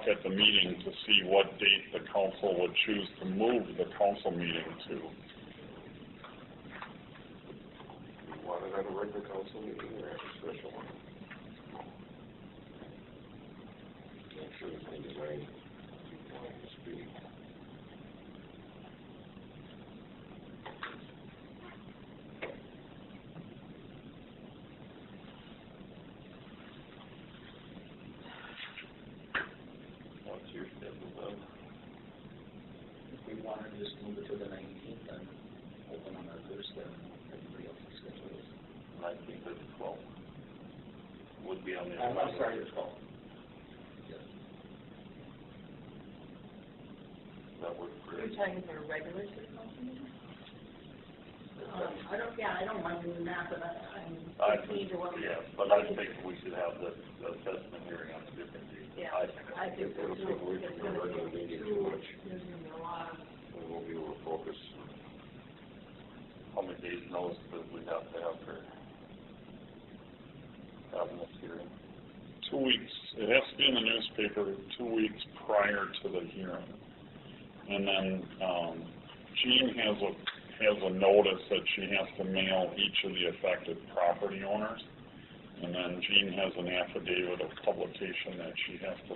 at the meeting to see what date the council would choose to move the council meeting to. You want it at a regular council meeting or at a special one? I'm sure there's any design wanting to speak. What's your schedule, Doug? If we wanted to just move it to the 19th and open on our Thursday, everybody else's schedule is. 19th or the 12th. Would be on the. I'm sorry, the 12th. Yes. That works for You're you. talking for a regular city council meeting? I don't mind doing that, but I'm confused what. Yeah, but I think we should have the assessment hearing on a different date. Yeah, I think so If too. we It's can gonna regular be meeting too, too much, there's gonna be a lot of, we won't be able to focus. How many days notice that we have to have for having this hearing? 2 weeks, it has to be in the newspaper 2 weeks prior to the hearing. And then, Jean has a notice that she has to mail each of the affected property owners. And then Jean has an affidavit of publication that she has to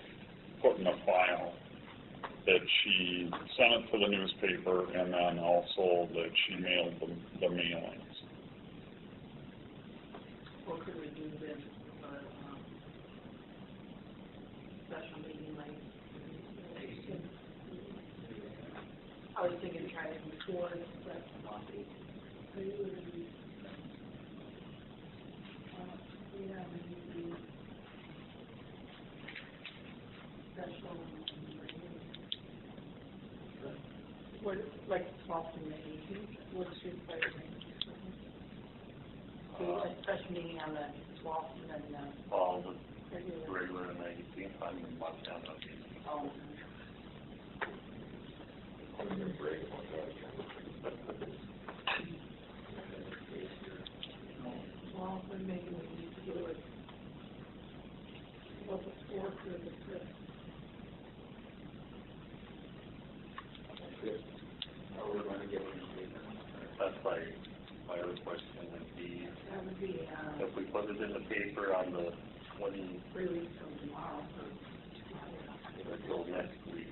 put in a file, that she sent it to the newspaper, and then also that she mailed the mailings. what could we do then for, special meeting like? I was thinking try it before, but. Special. What, like 12th and the 18th, what's your pleasure? Do a special meeting on the 12th and then, Well, the regular. regular and the 18th, I'm in Montana. Oh. I'm going to brag about that. Well, then maybe we need to do it, well, the 4th or the 5th. we're going to get in the paper? That's my other question would be, That would be, if we put it in the paper on the 20, 3 weeks from tomorrow. until next week,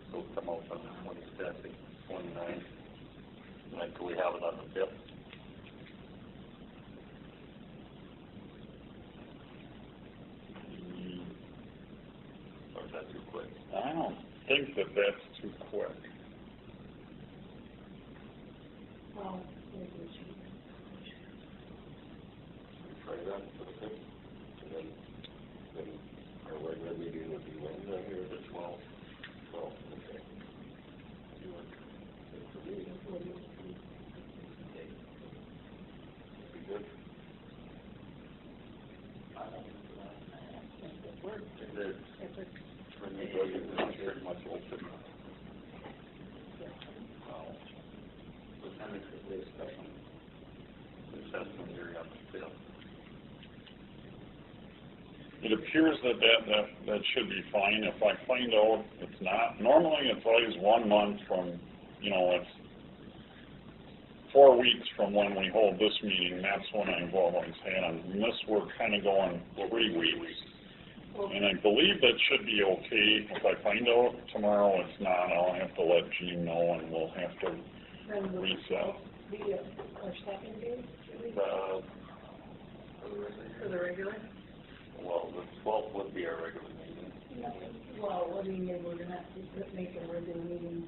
it'll come out on the 27th, 29th, and then do we have it on the 5th? Or is that too quick? I don't think that that's too quick. Well, maybe we should. Try that for the fifth, and then our regular meeting would be Wednesday here, the 12th. Well, okay. You work. Good for me. Be good. If it's, for me, it's pretty much open. What time is the special? The assessment hearing on the 5th. It appears that should be fine. If I find out it's not, normally it's always 1 month from, it's 4 weeks from when we hold this meeting. That's when I've always had. And this, we're kind of going 3 weeks. And I believe that should be okay. If I find out tomorrow it's not, I'll have to let Gene know, and we'll have to reset. Be our second day, For for the regular? well, the 12th would be our regular meeting. Well, what do you mean, we're gonna have to make a regular meeting?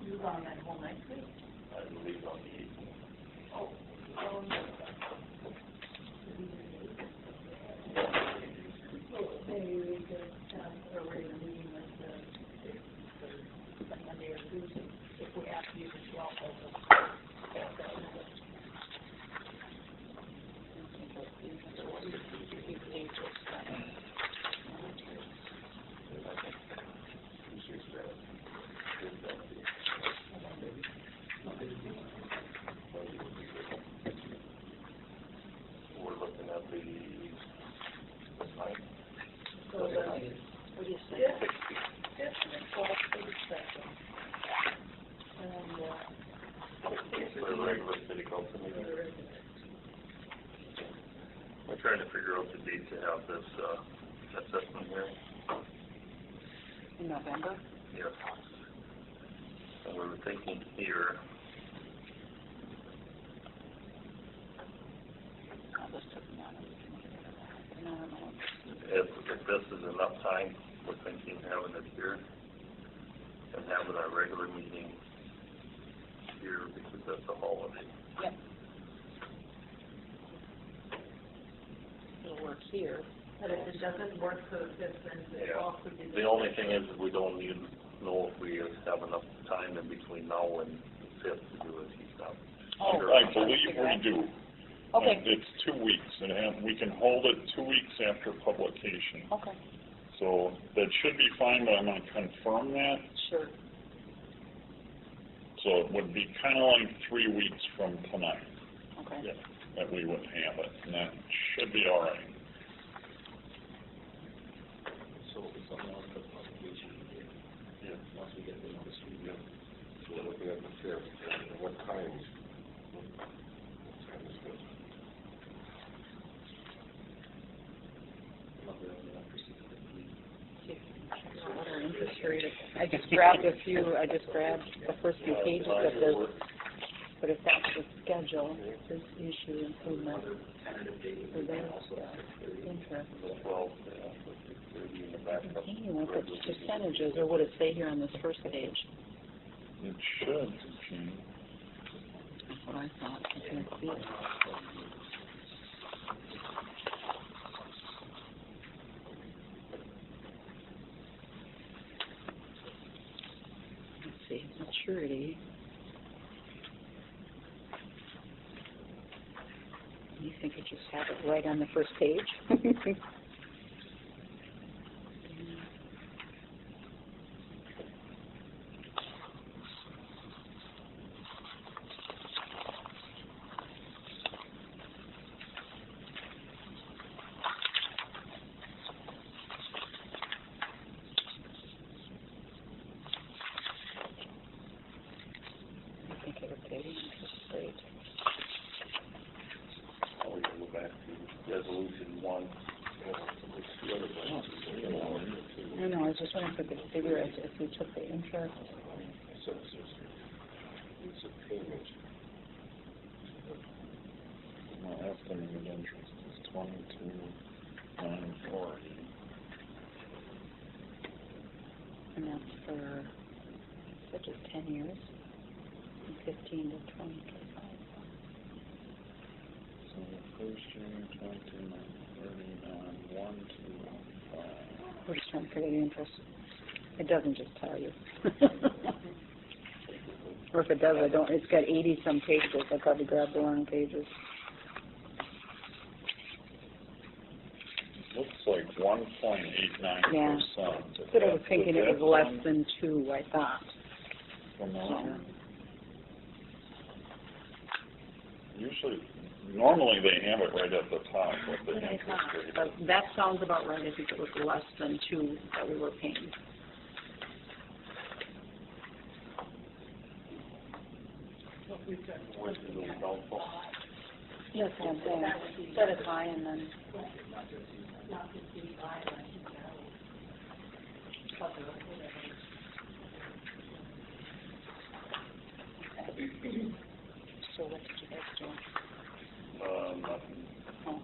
You on that whole next week? I believe on the 18th. Oh, well, maybe we could have a regular meeting like the Monday or Tuesday, if we have to use the 12th as a. We're looking at the 9th. So the, what do you say? Fifth and the 12th for the second. And, For the regular city council meeting. We're trying to figure out the date to have this, assessment hearing. In November? Yes. And we were thinking here, Oh, this took me out of it. No. if this is enough time, we're thinking having it here and having our regular meeting here because that's a holiday. Yep. It'll work here. but if it doesn't work for the fifth, then the Yeah. 12th would be. The only thing is we don't need to know if we have enough time in between now and the 5th to do it. Oh, I believe we do. Okay, It's 2 weeks, and we can hold it 2 weeks after publication. okay, So that should be fine, but I'm going to confirm that. sure. So it would be kind of like 3 weeks from tonight Okay. that we would have it, and that should be all right. So it's on the publication, Yeah. once we get the notice, we Yeah. So we're looking at the fifth, and what times? What time is this? love the proceed with the meeting. What our interest rate, I just grabbed the first few pages of this, but if that's the schedule, this issue improvement Tentative date. for their interest. 12, 6:30 in the back. Continue with the percentages, or would it say here on this first page? It should, Gene. That's what I thought, I can't see it. Let's see, maturity. You think it just have it right on the first page? I took a figure if we took the interest. So it's a payment. My estimated interest is 22,940. And that's for such as 10 years, from 15 to 2025. So the first year, 22,930 on 1,215. We're just trying to figure the interest. It doesn't just tell you. Or if it does, I don't, it's got 80-some pages. I probably grabbed the wrong pages. Looks like 1.89%. But I was thinking it was less than 2, I thought. Usually, normally they have it right at the top with the interest rate. But that sounds about right. I think it was less than 2 that we were paying. Yes, I'm saying, set it high and then. So what did you guys do? Nothing. Oh.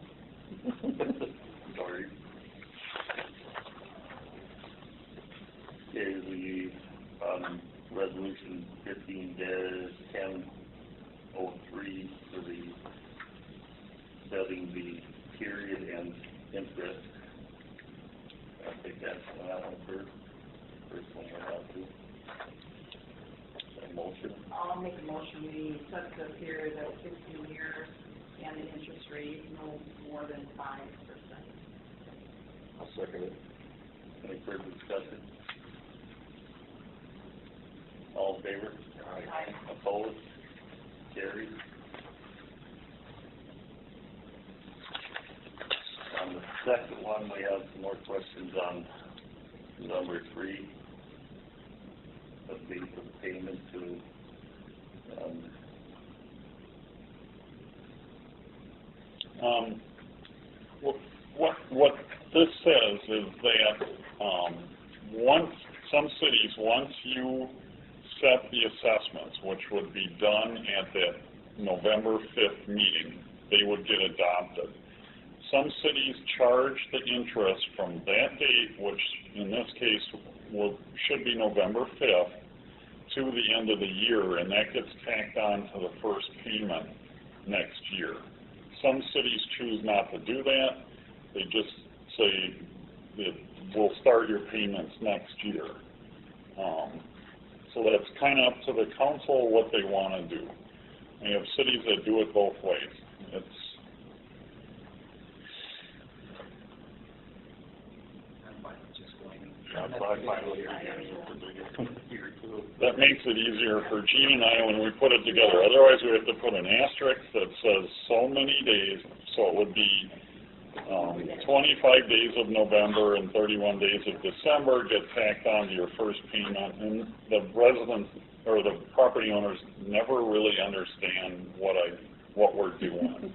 Sorry. Okay, resolution 15-1003 for the setting the period and interest. I think that's that one first. First one we'll have to. A motion. I'll make a motion, we set the period at 15 years and the interest rate no more than 5%. I'll second it. Any further discussion? All in favor? Aye. Opposed? Carried. On the second one, we have some more questions on number 3. The base of payment to, What this says is that, some cities, once you set the assessments, which would be done at that November 5th meeting, they would get adopted. Some cities charge the interest from that date, which in this case should be November 5th, to the end of the year, and that gets tacked on to the first payment next year. Some cities choose not to do that. They just say that we'll start your payments next year. So that's kind of up to the council what they want to do. We have cities that do it both ways. That makes it easier for Gene and I when we put it together. Otherwise, we have to put an asterisk that says so many days, so it would be 25 days of November and 31 days of December get tacked on to your first payment, and the residents or the property owners never really understand what we're doing.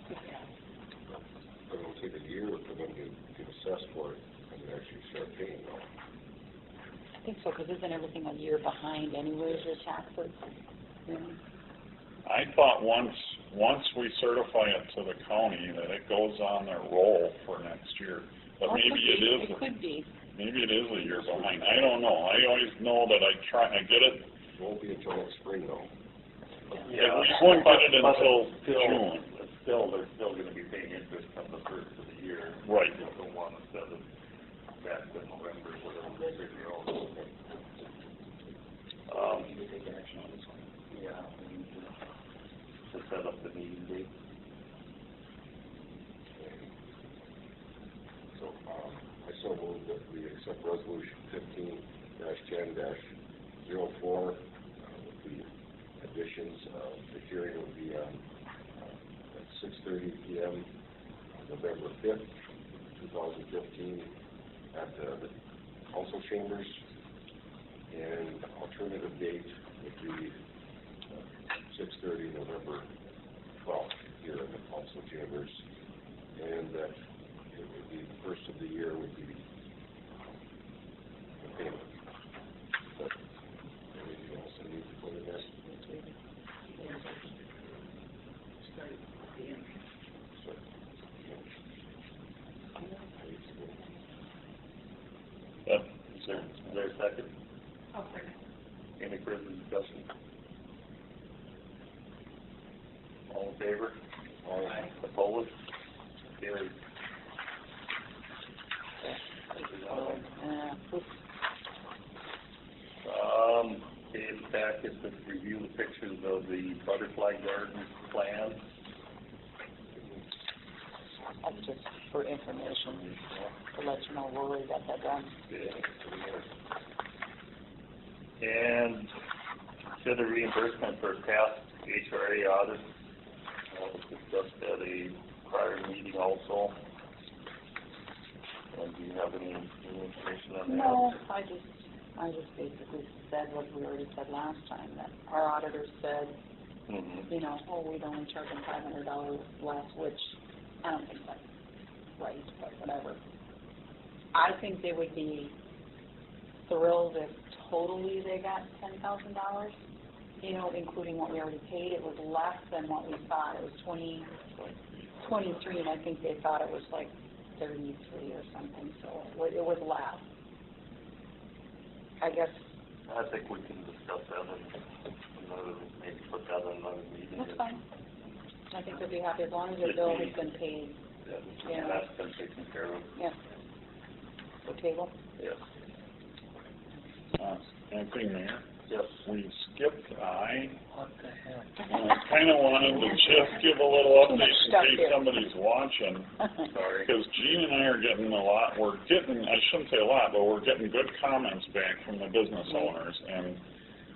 But it'll take a year for them to get assessed for it and actually start paying though. I think so, because isn't everything a year behind anyways, your taxes? Really? I thought once we certify it to the county that it goes on their roll for next year. But Or maybe it is. It could be. Maybe it is a year behind. I don't know. I always know that I get it. It won't be until next spring though. Yeah, we won't get it until June. They're still going to be paying interest on the first of the year. Right. They don't want to set it back to November, whatever they figure out. Yeah, we need to set up the meeting date. So, I so move that we accept resolution 15-10-04, with the additions. The hearing will be on at 6:30 p.m. on November 5th, 2015, at the council chambers, and alternative date would be 6:30 November 12th here in the council chambers, and that it would be the first of the year would be the payment. Any further discussion? All in favor? Aye. Opposed? Carried. Oops. Okay, the packet to review the pictures of the butterfly garden plan. That's just for information, to let you know we already got that done. And consider reimbursement for past HRA audits. We discussed at a prior meeting also. And do you have any new information on that? No, I just basically said what we already said last time, that our auditor said, Mm-hmm. you know, oh, we'd only charge them $500 less, which I don't think that's right, but whatever. I think they would be thrilled if totally they got $10,000, you know, including what we already paid. It was less than what we thought. It was 23, and I think they thought it was like 33 or something, so it was less. I guess. I think we can discuss that and maybe put that in another meeting. That's fine. I think they'd be happy as long as their bill has been paid. Yeah, that's been taken care of. Yeah. The table? Yes. Acting Mayor, Yes. we skipped I. What the heck? I kind of wanted to just give a little update in Stuck case here. somebody's watching. Sorry. Because Gene and I are getting I shouldn't say a lot, but we're getting good comments back from the business owners. And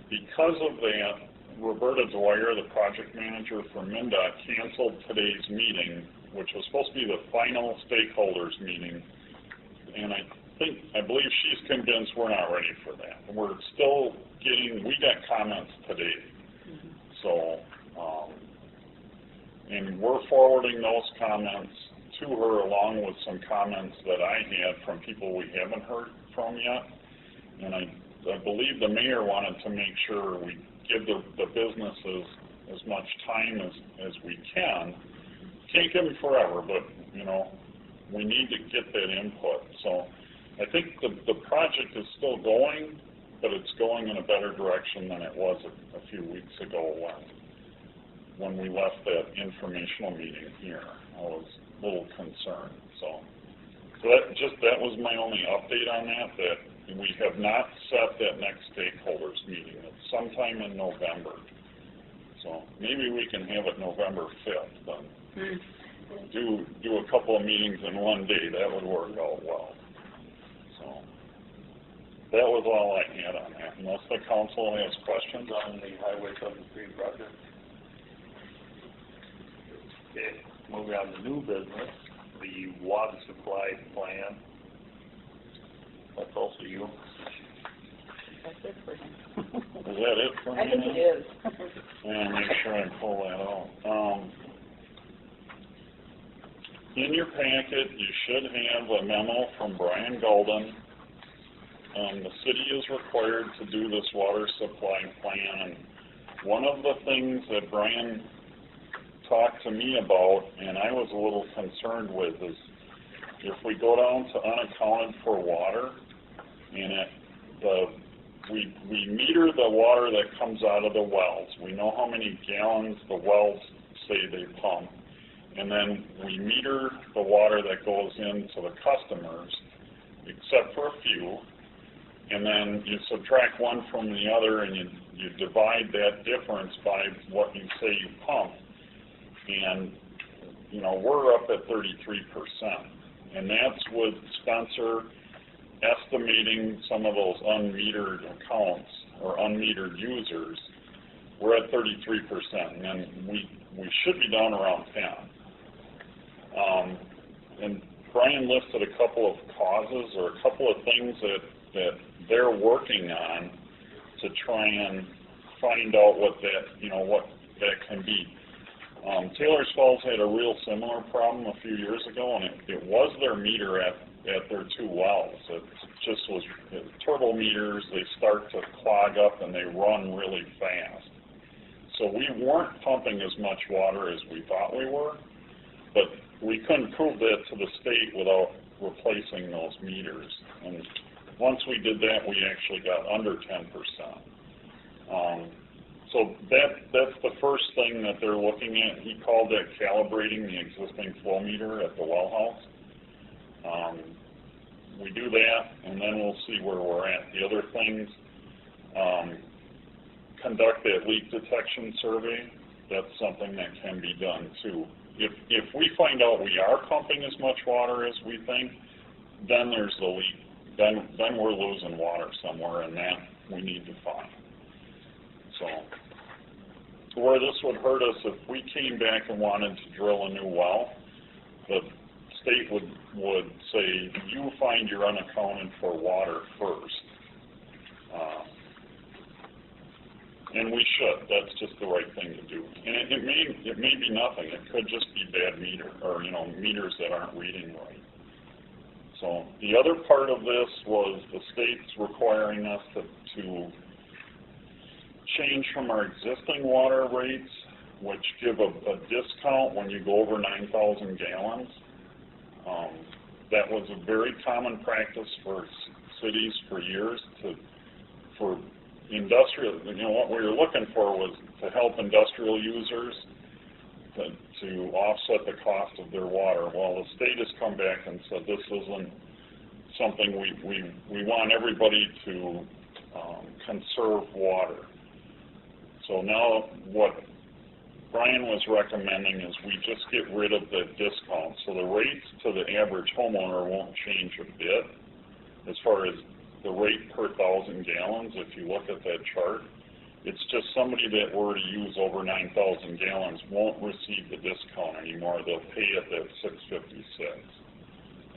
because of that, Roberta Dwyer, the project manager for MnDOT, canceled today's meeting, which was supposed to be the final stakeholders meeting. And I believe she's convinced we're not ready for that. We're still we got comments today. So, and we're forwarding those comments to her along with some comments that I had from people we haven't heard from yet. And I believe the mayor wanted to make sure we give the businesses as much time as we can. Can't give them forever, but, you know, we need to get that input. So I think the project is still going, but it's going in a better direction than it was a few weeks ago when we left that informational meeting here. I was a little concerned. So that was my only update on that we have not set that next stakeholders meeting. It's sometime in November. So maybe we can have it November 5th then. Do a couple of meetings in one day. That would work out well. So that was all I had on that. Unless the council has questions On the Highway 73 project. Okay, moving on to new business, the water supply plan. That's also you. That's it for him. Is that it for me? I think it is. Yeah, make sure I pull that out. In your packet, you should have a memo from Brian Golden. The city is required to do this water supply plan, and one of the things that Brian talked to me about, and I was a little concerned with, is if we go down to unaccounted for water, and we meter the water that comes out of the wells. We know how many gallons the wells say they pump, and then we meter the water that goes into the customers, except for a few, and then you subtract one from the other, and you divide that difference by what you say you pump. And, you know, we're up at 33%, and that's with Spencer estimating some of those unmetered accounts or unmetered users. We're at 33%, and then we should be down around 10. And Brian listed a couple of causes or a couple of things that they're working on to try and find out what that can be. Taylor's Falls had a real similar problem a few years ago, and it was their meter at their two wells. It just was turbo meters. They start to clog up and they run really fast. So we weren't pumping as much water as we thought we were, but we couldn't prove that to the state without replacing those meters. And once we did that, we actually got under 10%. So that's the first thing that they're looking at. He called it calibrating the existing flow meter at the well house. We do that, and then we'll see where we're at. The other things, conduct that leak detection survey. That's something that can be done too. If we find out we are pumping as much water as we think, then there's the leak. Then we're losing water somewhere, and that we need to find. So, where this would hurt us, if we came back and wanted to drill a new well, the state would say, you find your unaccounted for water first. And we should. That's just the right thing to do. And it may be nothing. It could just be bad meter, or meters that aren't reading right. So the other part of this was the state's requiring us to change from our existing water rates, which give a discount when you go over 9,000 gallons. That was a very common practice for cities for years for industrial. What we were looking for was to help industrial users to offset the cost of their water. Well, the state has come back and said this isn't something we want everybody to conserve water. So now what Brian was recommending is we just get rid of the discount. So the rates to the average homeowner won't change a bit as far as the rate per 1,000 gallons. If you look at that chart, it's just somebody that were to use over 9,000 gallons won't receive the discount anymore. They'll pay it at $6.56.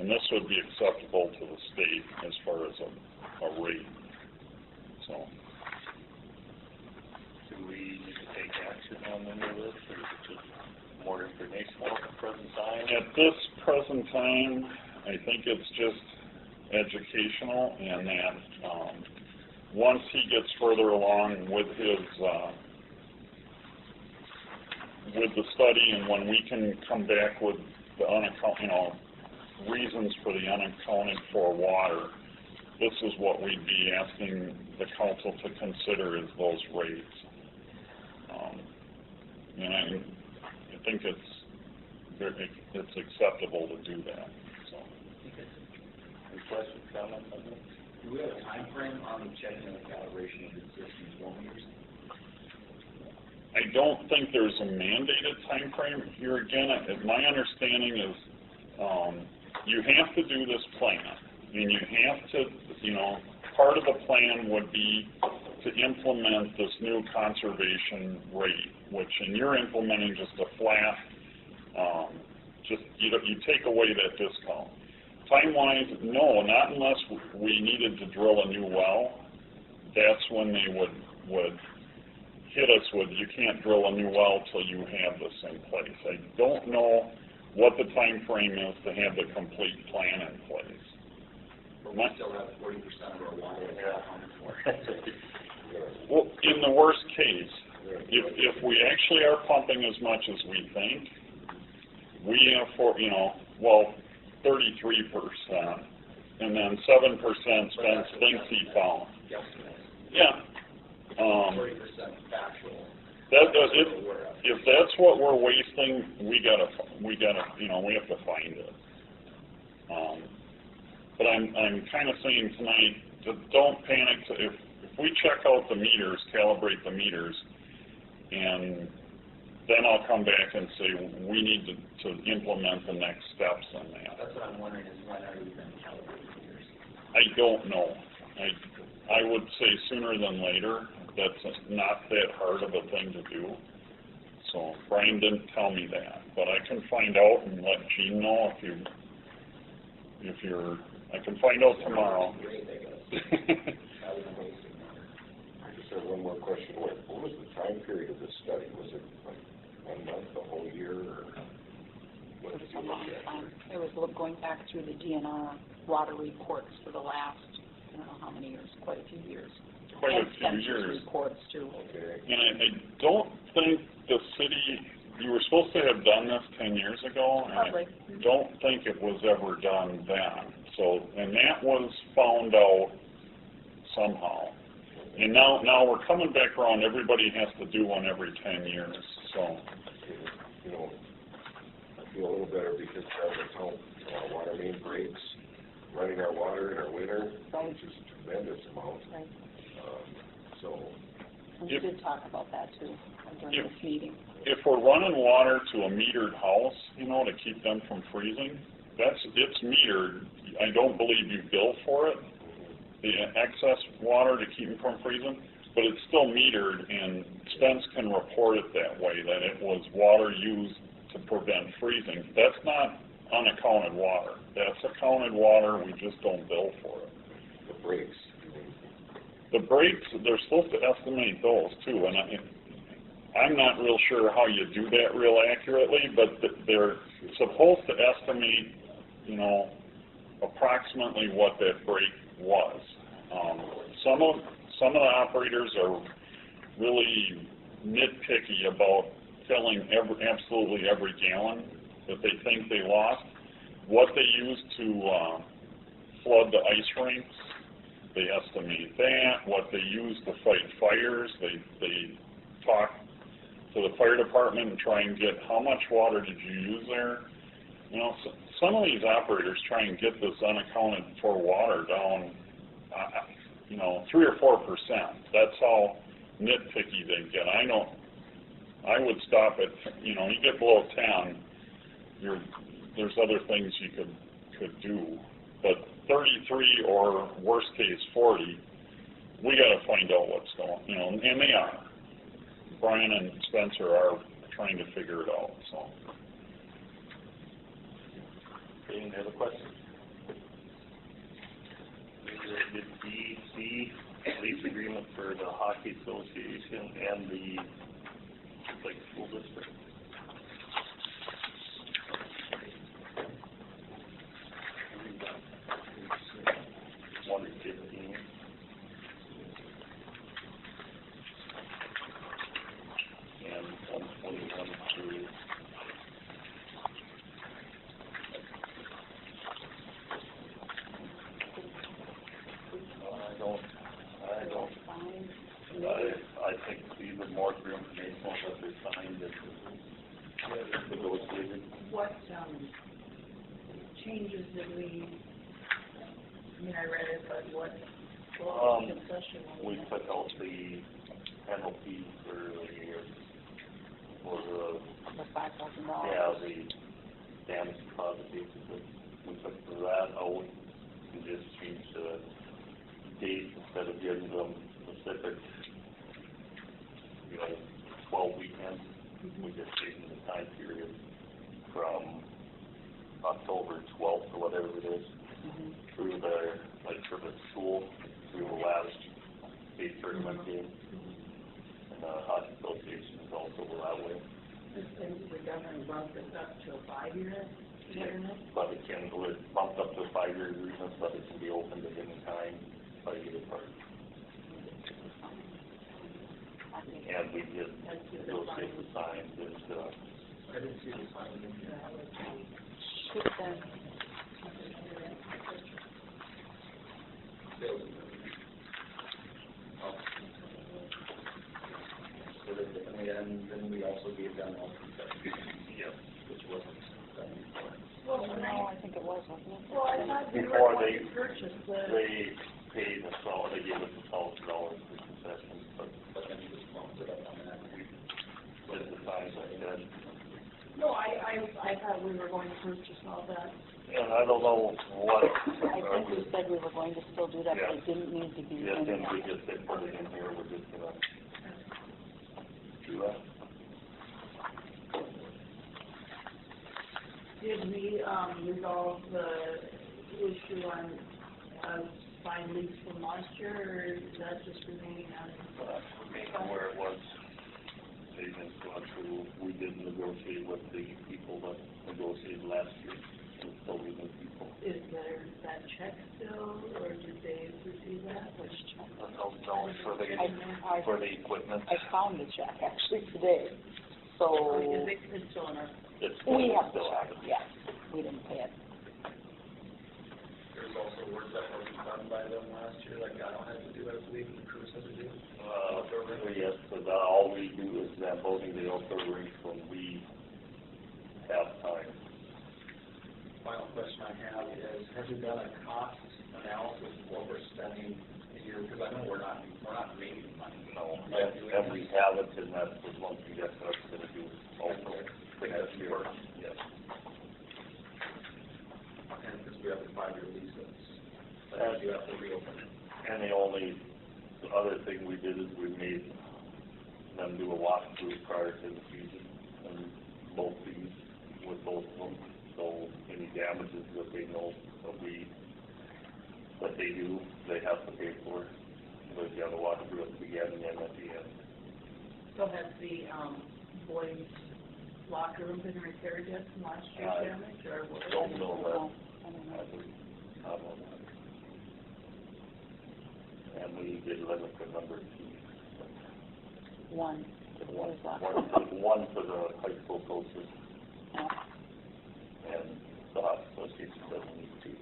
And this would be acceptable to the state as far as a rate. So. Do we need to take action on any of this, or is it just more informational at the present time? At this present time, I think it's just educational, and that once he gets further along with his with the study, and when we can come back with the reasons for the unaccounted for water, this is what we'd be asking the council to consider is those rates. And I think it's acceptable to do that. So. Any questions, comments on this? Do we have a time frame on the checking and the calibration of existing flow meters? I don't think there's a mandated time frame. Here again, my understanding is you have to do this plan, and you have to, part of the plan would be to implement this new conservation rate, which, and you're implementing just a flat, you take away that discount. Time-wise, no, not unless we needed to drill a new well. That's when they would hit us with, you can't drill a new well till you have this in place. I don't know what the time frame is to have the complete plan in place. But we still have 40% of our water accounted for. Well, in the worst case, if we actually are pumping as much as we think, we have 33%, and then 7% Spence thinks he found. Yeah. 40% factual. If that's what we're wasting, we have to find it. But I'm kind of saying tonight, don't panic. If we check out the meters, calibrate the meters, and then I'll come back and say we need to implement the next steps in that. That's what I'm wondering is when are you going to calibrate the meters? I don't know. I would say sooner than later. That's not that hard of a thing to do. So Brian didn't tell me that, but I can find out and let Gene know if you're. I can find out tomorrow. I just have one more question. What was the time period of this study? Was it like 1 month, the whole year, or what did you look at? It was going back through the DNR water reports for the last, I don't know how many years, quite a few years. Quite a few census years. reports too. Okay. And I don't think the city, you were supposed to have done this 10 years ago, and Probably. I don't think it was ever done then. So, and that was found out somehow. And now we're coming back around, everybody has to do one every 10 years, so. You know, I feel a little better because that would help, our water main breaks, running our water in our winter, which is a tremendous amount. Right. So, We did talk about that too during this meeting. If we're running water to a metered house, you know, to keep them from freezing, it's metered. I don't believe you bill for it, the excess water to keep them from freezing, but it's still metered, and Spence can report it that way, that it was water used to prevent freezing. That's not unaccounted water. That's accounted water, we just don't bill for it. the breaks. The breaks, they're supposed to estimate those too, and I'm not real sure how you do that real accurately, but they're supposed to estimate, you know, approximately what that break was. Some of the operators are really nitpicky about filling absolutely every gallon that they think they lost. What they use to flood the ice rinks, they estimate that. What they use to fight fires, they talk to the fire department and try and get how much water did you use there. You know, some of these operators try and get this unaccounted for water down, you know, 3 or 4%. That's how nitpicky they get. I know. I would stop at, you know, you get below 10, there's other things you could do, but 33 or worst case 40, we got to find out what's going, you know, and they are. Brian and Spencer are trying to figure it out. So. Any other questions? The DC lease agreement for the Hockey Association and the Lake School District. One is 15. And 121 through. I think these are more for informational, but they're signed and negotiated. What, changes did we, I mean, I read it, but what was the concession? We took out the penalty for The $5,000. yeah, the damage caused basically. We took that out and just changed the date instead of giving them specific, you know, 12 weekends. We just changed the time period from October 12th or whatever it is through the, like for the school, through the last state tournament game. And the Hockey Association is also that way. And the governor bumped it up to a 5-year agreement? But it can, we're bumped up to a 5-year agreement, but it can be opened at any time by either party. And we just negotiate the signs and, I didn't see the sign in there. Should then, And then we also gave them all concessions, yes. which wasn't done before. Well, no, I think it was, wasn't it? Well, I thought they Before were going they- to purchase the, They paid us all, they gave us $1,000 for concessions, but then we just bumped it up on that. with the signs like that. no, I thought we were going to purchase all that. And I don't know what, I think we said we were going to still do that, but it didn't need to be yes, in and there. we just did put it in here, we're just gonna do that. Did we, resolve the issue on, signed lease from last year, or is that just remaining on? Remain where it was. They just gone through, we did negotiate with the people that negotiated last year, with still leaving people. Is there that check still, or did they receive that? Which check? No, for the equipment. I found the check actually today, so Is it, it's still in our, It's we have the still check, active. yes, we didn't pay it. There's also work that wasn't done by them last year, like Gal had to do, I believe, and the crews had to do? Yes, but all we do is Zamboni the outdoor rink when we have time. Final question I have is, have you done a cost analysis of what we're spending a year? Because I know we're not making money. No, and we have it, and that was one thing that I was gonna do also. Next year. Yes. And because we have the 5-year leases, that you have to reopen it. And the only other thing we did is we made them do a walkthrough prior to the season, and both these, with both of them. So any damages that they know that they do, they have to pay for. But you have to walk through at the beginning and at the end. So has the, boys' locker room been repaired yet from last year's damage, or what? Don't know that. I don't know. I don't know that. And we did limit the number of teams. One. One for the high school coaches, Yeah. and the hockey association doesn't need two.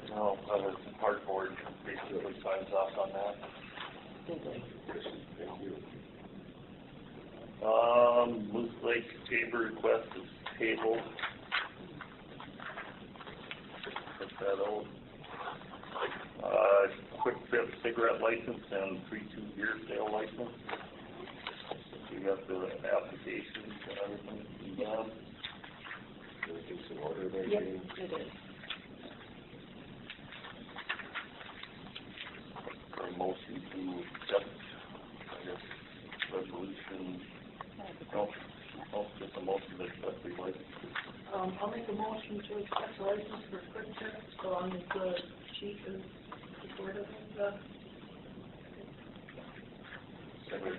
No, the park board basically signs off on that. Moose Lake Tabor request is tabled. Put that out. Quick Trip cigarette license and 3-2 beer sale license. We got the applications and everything done. Everything's in order there, Yep, James? it is. For a motion to accept, I guess, resolution, no, just a motion to accept the license. I'll make a motion to accept the license for Quick Trip, so long as the chief is supportive of the. Second.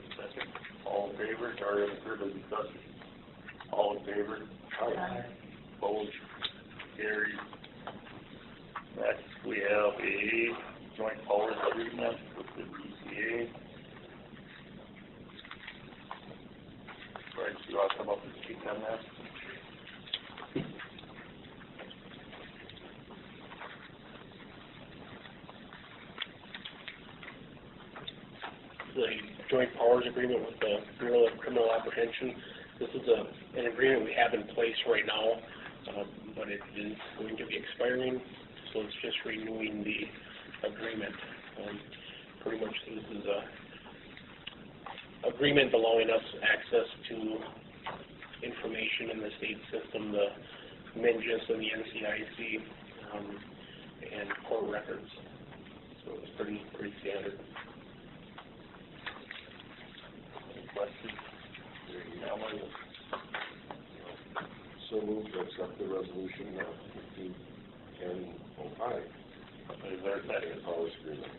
All in favor, or any further discussion? All in favor? Aye. Opposed? Carried. Next, we have a joint powers agreement with the BCA. Right, you want to come up and speak on that? The joint powers agreement with the Bureau of Criminal Apprehension. This is an agreement we have in place right now, but it is going to be expiring, so it's just renewing the agreement. Pretty much this is a agreement allowing us access to information in the state system, the MNGIS and the NCIC, and court records. So it's pretty standard. Any questions? Emily? So moved to accept the resolution of 15-10-05. Is there a second? Powers agreement.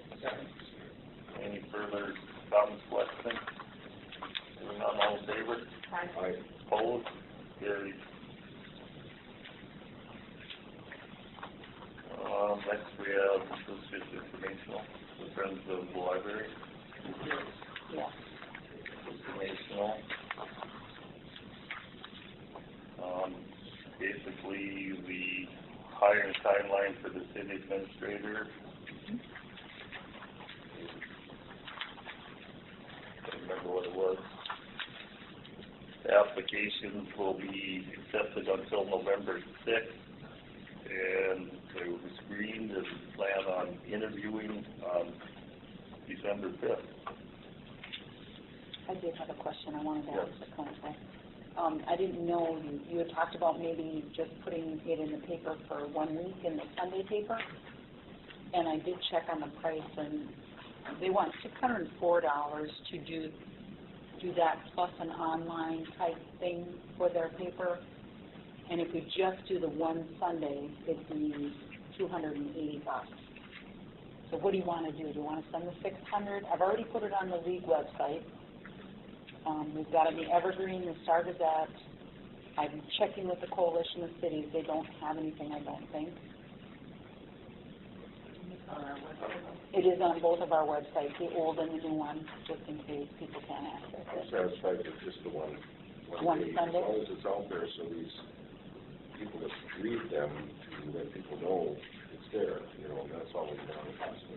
Any further comments, questions? Hearing none, all in favor? Aye. Opposed? Carried. Next we have, this is just informational, the Friends of the Library. Yeah. Informational. Basically, the hiring timeline for the city administrator. I don't remember what it was. The applications will be accepted until November 6th, and they will be screened and plan on interviewing on December 5th. I did have a question I wanted to ask the council. I didn't know, you had talked about maybe just putting it in the paper for 1 week in the Sunday paper, and I did check on the price, and they want $604 to do that plus an online type thing for their paper, and if we just do the one Sunday, it'd be $280. So what do you want to do? Do you want to send the $600? I've already put it on the league website. We've got it in the Evergreen, the Star Gazette. I'm checking with the Coalition of Cities. They don't have anything, I don't think. on our website? It is on both of our websites, the old and the new one, just in case people can't access I'm it. satisfied with just the one One page. Sunday? As long as it's out there, so these people that read them, to let people know it's there, you know, and that's all we want is to,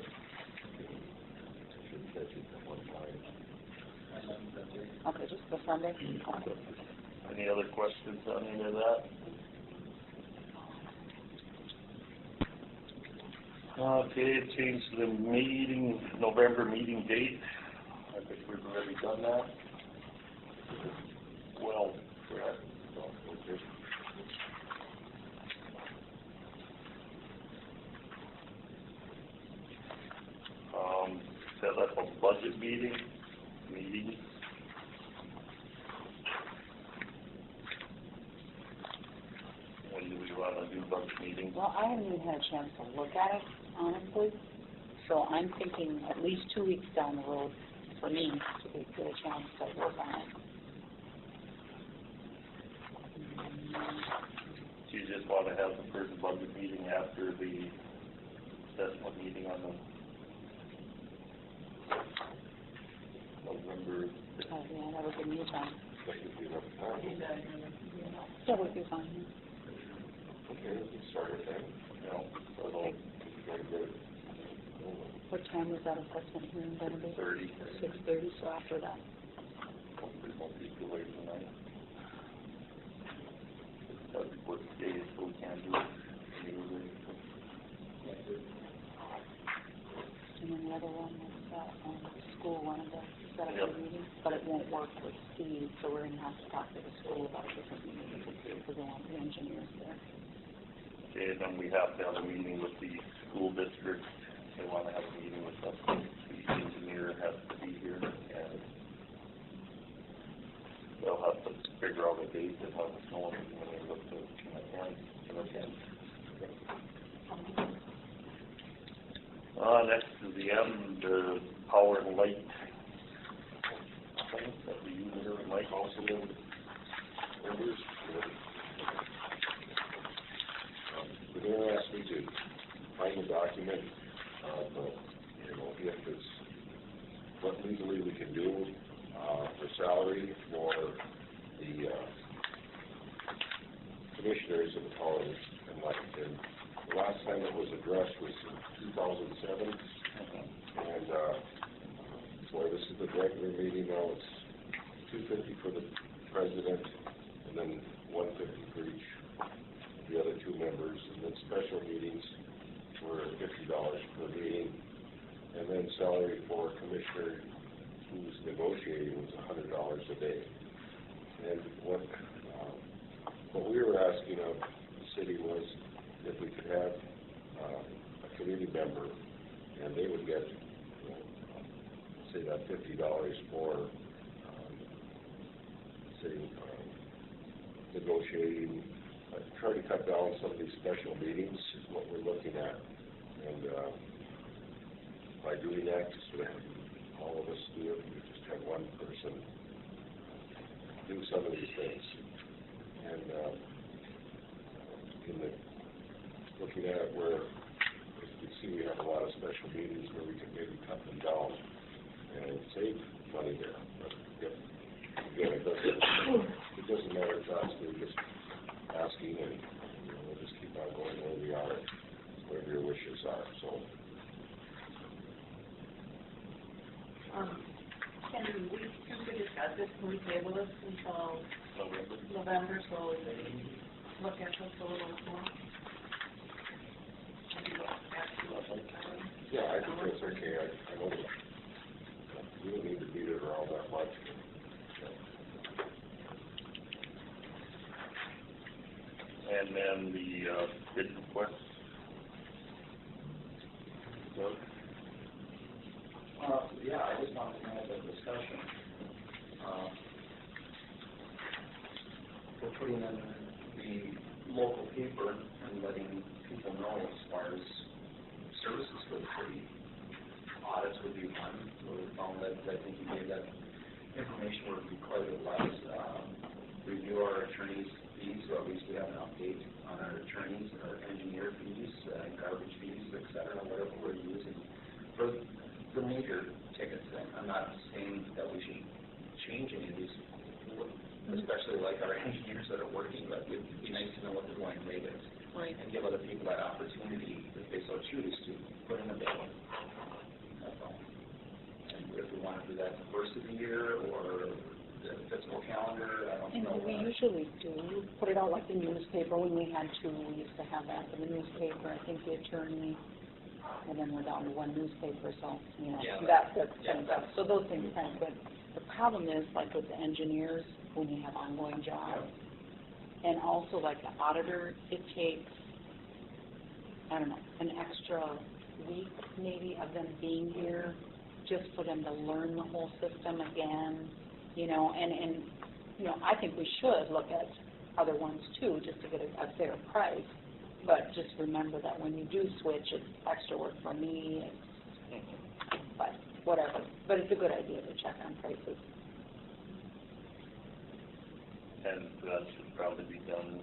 should catch it at one time. Okay, just the Sunday? Any other questions on any of that? Okay, change the meeting, November meeting date. I think we've already done that. Well, correct. Okay. Set up a budget meeting. When do we want to do budget meeting? Well, I haven't even had a chance to look at it, honestly, so I'm thinking at least 2 weeks down the road for me to get a chance to work on it. Do you just want to have the first budget meeting after the assessment meeting on the November? Yeah, that would give me time. That gives you enough time. That would be fine. Okay, we can start with that. No, so Okay. Try to get it over. What time is that assessment hearing going to be? 30. 6:30, so after that. Hopefully it won't be too late tonight. That's what days, so we can't do it. And then the other one was that school wanted to set up Yep. a meeting, but it won't work with Steve, so we're going to have to talk to the school about different meetings because they want the engineers there. Okay, then we have to have a meeting with the school district. They want to have a meeting with us. The engineer has to be here, and they'll have to figure out a date and let us know when they look to attend. Next is the end, power and light. Things that we use here in Lake also live. Members, the mayor asked me to find a document, you know, if it's what legally we can do, for salary for the, commissioners of the power and light. And the last time it was addressed was in 2007. And, boy, this is the regular meeting now, it's $250 for the president, and then $150 for each of the other two members, and then special meetings were $50 per meeting, and then salary for a commissioner who's negotiating was $100 a day. And what we were asking of the city was if we could have a committee member, and they would get, say that $50 for, negotiating, try to cut down some of these special meetings is what we're looking at. And by doing that, just to have all of us do it, we just have one person do some of these things. And looking at it where, as you can see, we have a lot of special meetings where we can maybe cut them down and save money there. But again, it doesn't matter to us. We're just asking, and we'll just keep on going where we are, whatever your wishes are. So. Can we, since we discussed this, can we table this until November, so we can look at this a little more? Yeah, I think that's okay. I don't, we don't need to beat it around that much. And then the bid request. Yeah, I just wanted to have a discussion. We're putting in the local paper and letting people know as far as services for the city. Audits would be one, where we found that, I think you gave that information would be quite a lot. Review our attorney's fees, so at least we have an update on our attorneys, our engineer fees. garbage fees, et cetera, whatever we're using. For the major tickets, I'm not saying that we should change any of these, especially like our engineers that are working, but it'd be nice to know what the going rate is. Right. And give other people that opportunity, if they so choose, to put in a bid. That's all. And if we want to do that the first of the year, or the fiscal calendar, I don't And know. we usually do put it out like the newspaper. When we had two, we used to have that in the newspaper. I think the attorney, and then we're down to one newspaper, so, you know, Yeah. that's kind of stuff. So those things kind of good. The problem is, like with the engineers, when you have ongoing jobs, and also like the auditor, it takes, I don't know, an extra week maybe of them being here, just for them to learn the whole system again, you know, and you know, I think we should look at other ones too, just to get a fair price. But just remember that when you do switch, it's extra work for me, but whatever. But it's a good idea to check on prices. And that should probably be done,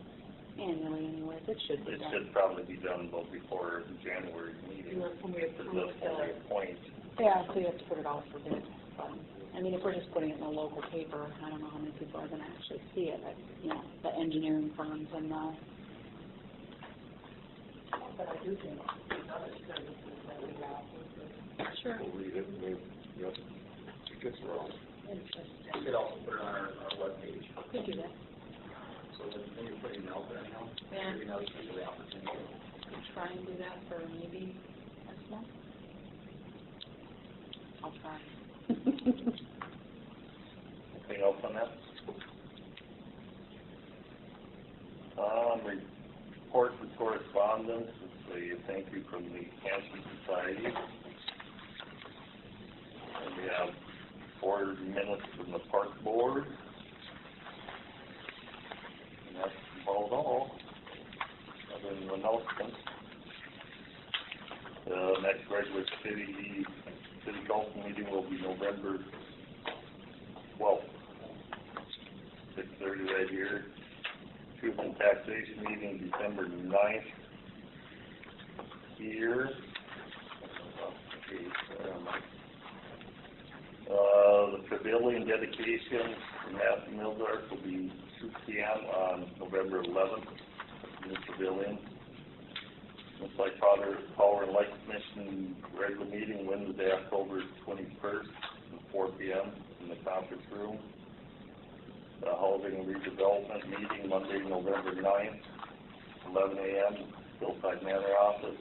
Annually anyways, it should be it done. should probably be done about before January meeting. When we Because approve that's only a point. Yeah, so you have to put it out for bid. But, I mean, if we're just putting it in a local paper, I don't know how many people are gonna actually see it, like, you know, the engineering firms and the, But I do think the other services that we have, sure. We'll read it, and then, yep, it gets around. We could also put it on our webpage, Could do that. so that when you're putting it out there, you know, Yeah. giving other people the opportunity. Could try and do that for maybe next month. I'll try. Anything else on that? Reports and correspondence, it's a thank you from the Cancer Society. And we have 4 minutes from the park board. And that's about all, other than the announcements. The next regular city council meeting will be November 12th, 6:30 right here. Truth and taxation meeting December 9th here. The pavilion dedication for Matthew Mills will be 2 p.m. on November 11th in the pavilion. Looks like Power and Light Commission regular meeting Wednesday, October 21st, at 4 p.m. in the conference room. The Housing and Redevelopment meeting Monday, November 9th, 11 a.m., Hillside Manor office.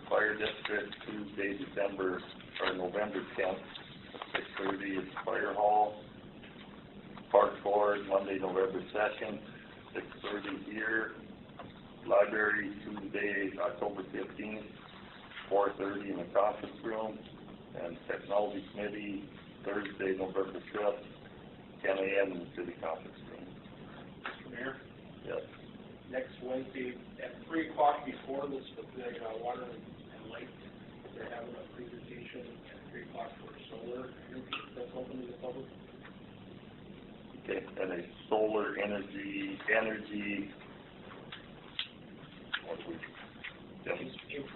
Fire District Tuesday, November 10th, 6:30 at the Fire Hall. Park Board Monday, November 2nd, 6:30 here. Library Tuesday, October 15th, 4:30 in the conference room. And Technology Committee Thursday, November 5th, 10 a.m. in the city conference room. Mr. Mayor, Yes. next Wednesday at 3 o'clock before this, the water and light, they're having a presentation at 3 o'clock for solar energy that's open to the public. Okay, and a solar energy, what do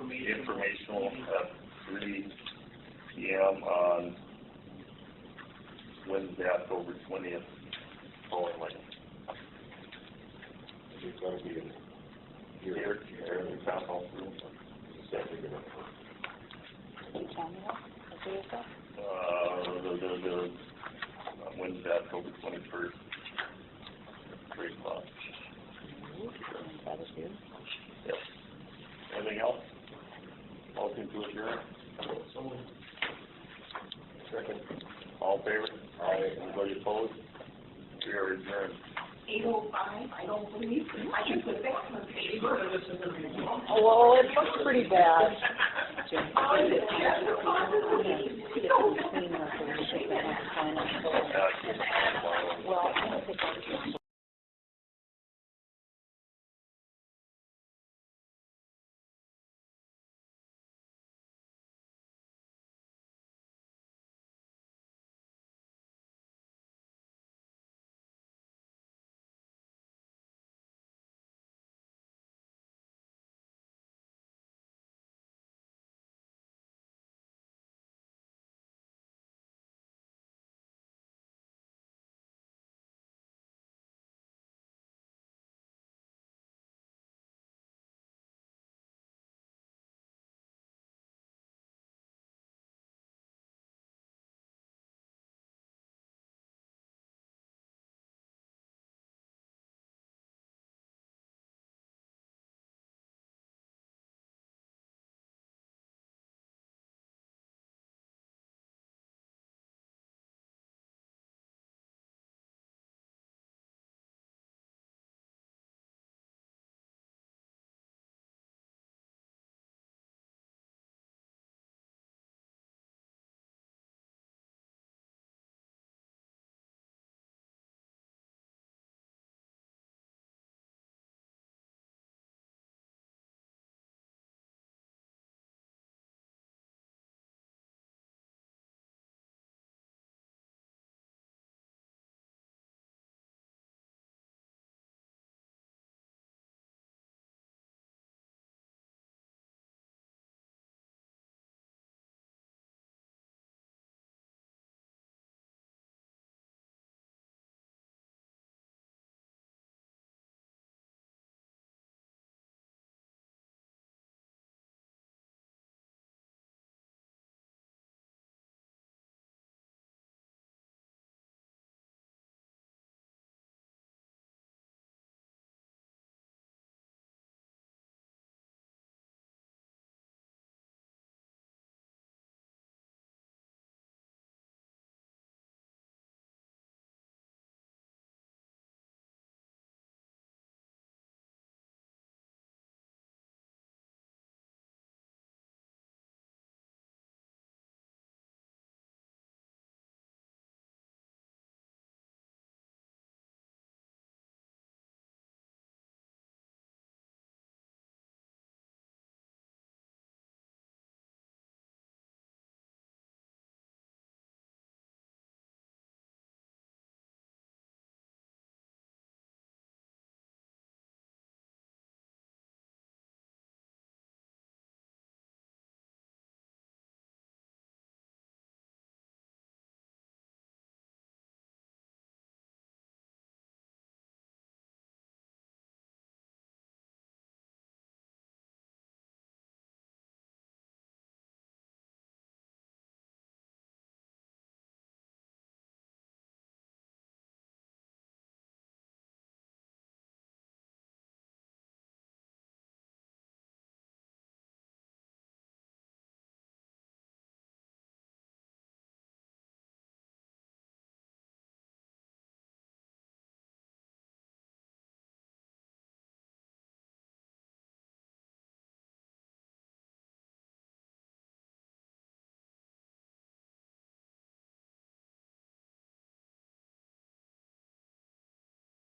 we, informational at 3 p.m. on Wednesday, October 20th, following like It's gonna be in here in the town hall room. Saturday, you know. Can you tell me that? What day is that? The Wednesday, October 21st, 3 o'clock. That is good. Yep. Anything else? Motion to adjourn? Second. All in favor? Aye. Anybody opposed? We are adjourned. 8:05, I don't believe, I can put that on the paper. Oh, well, it looks pretty bad. Well, I'm gonna take out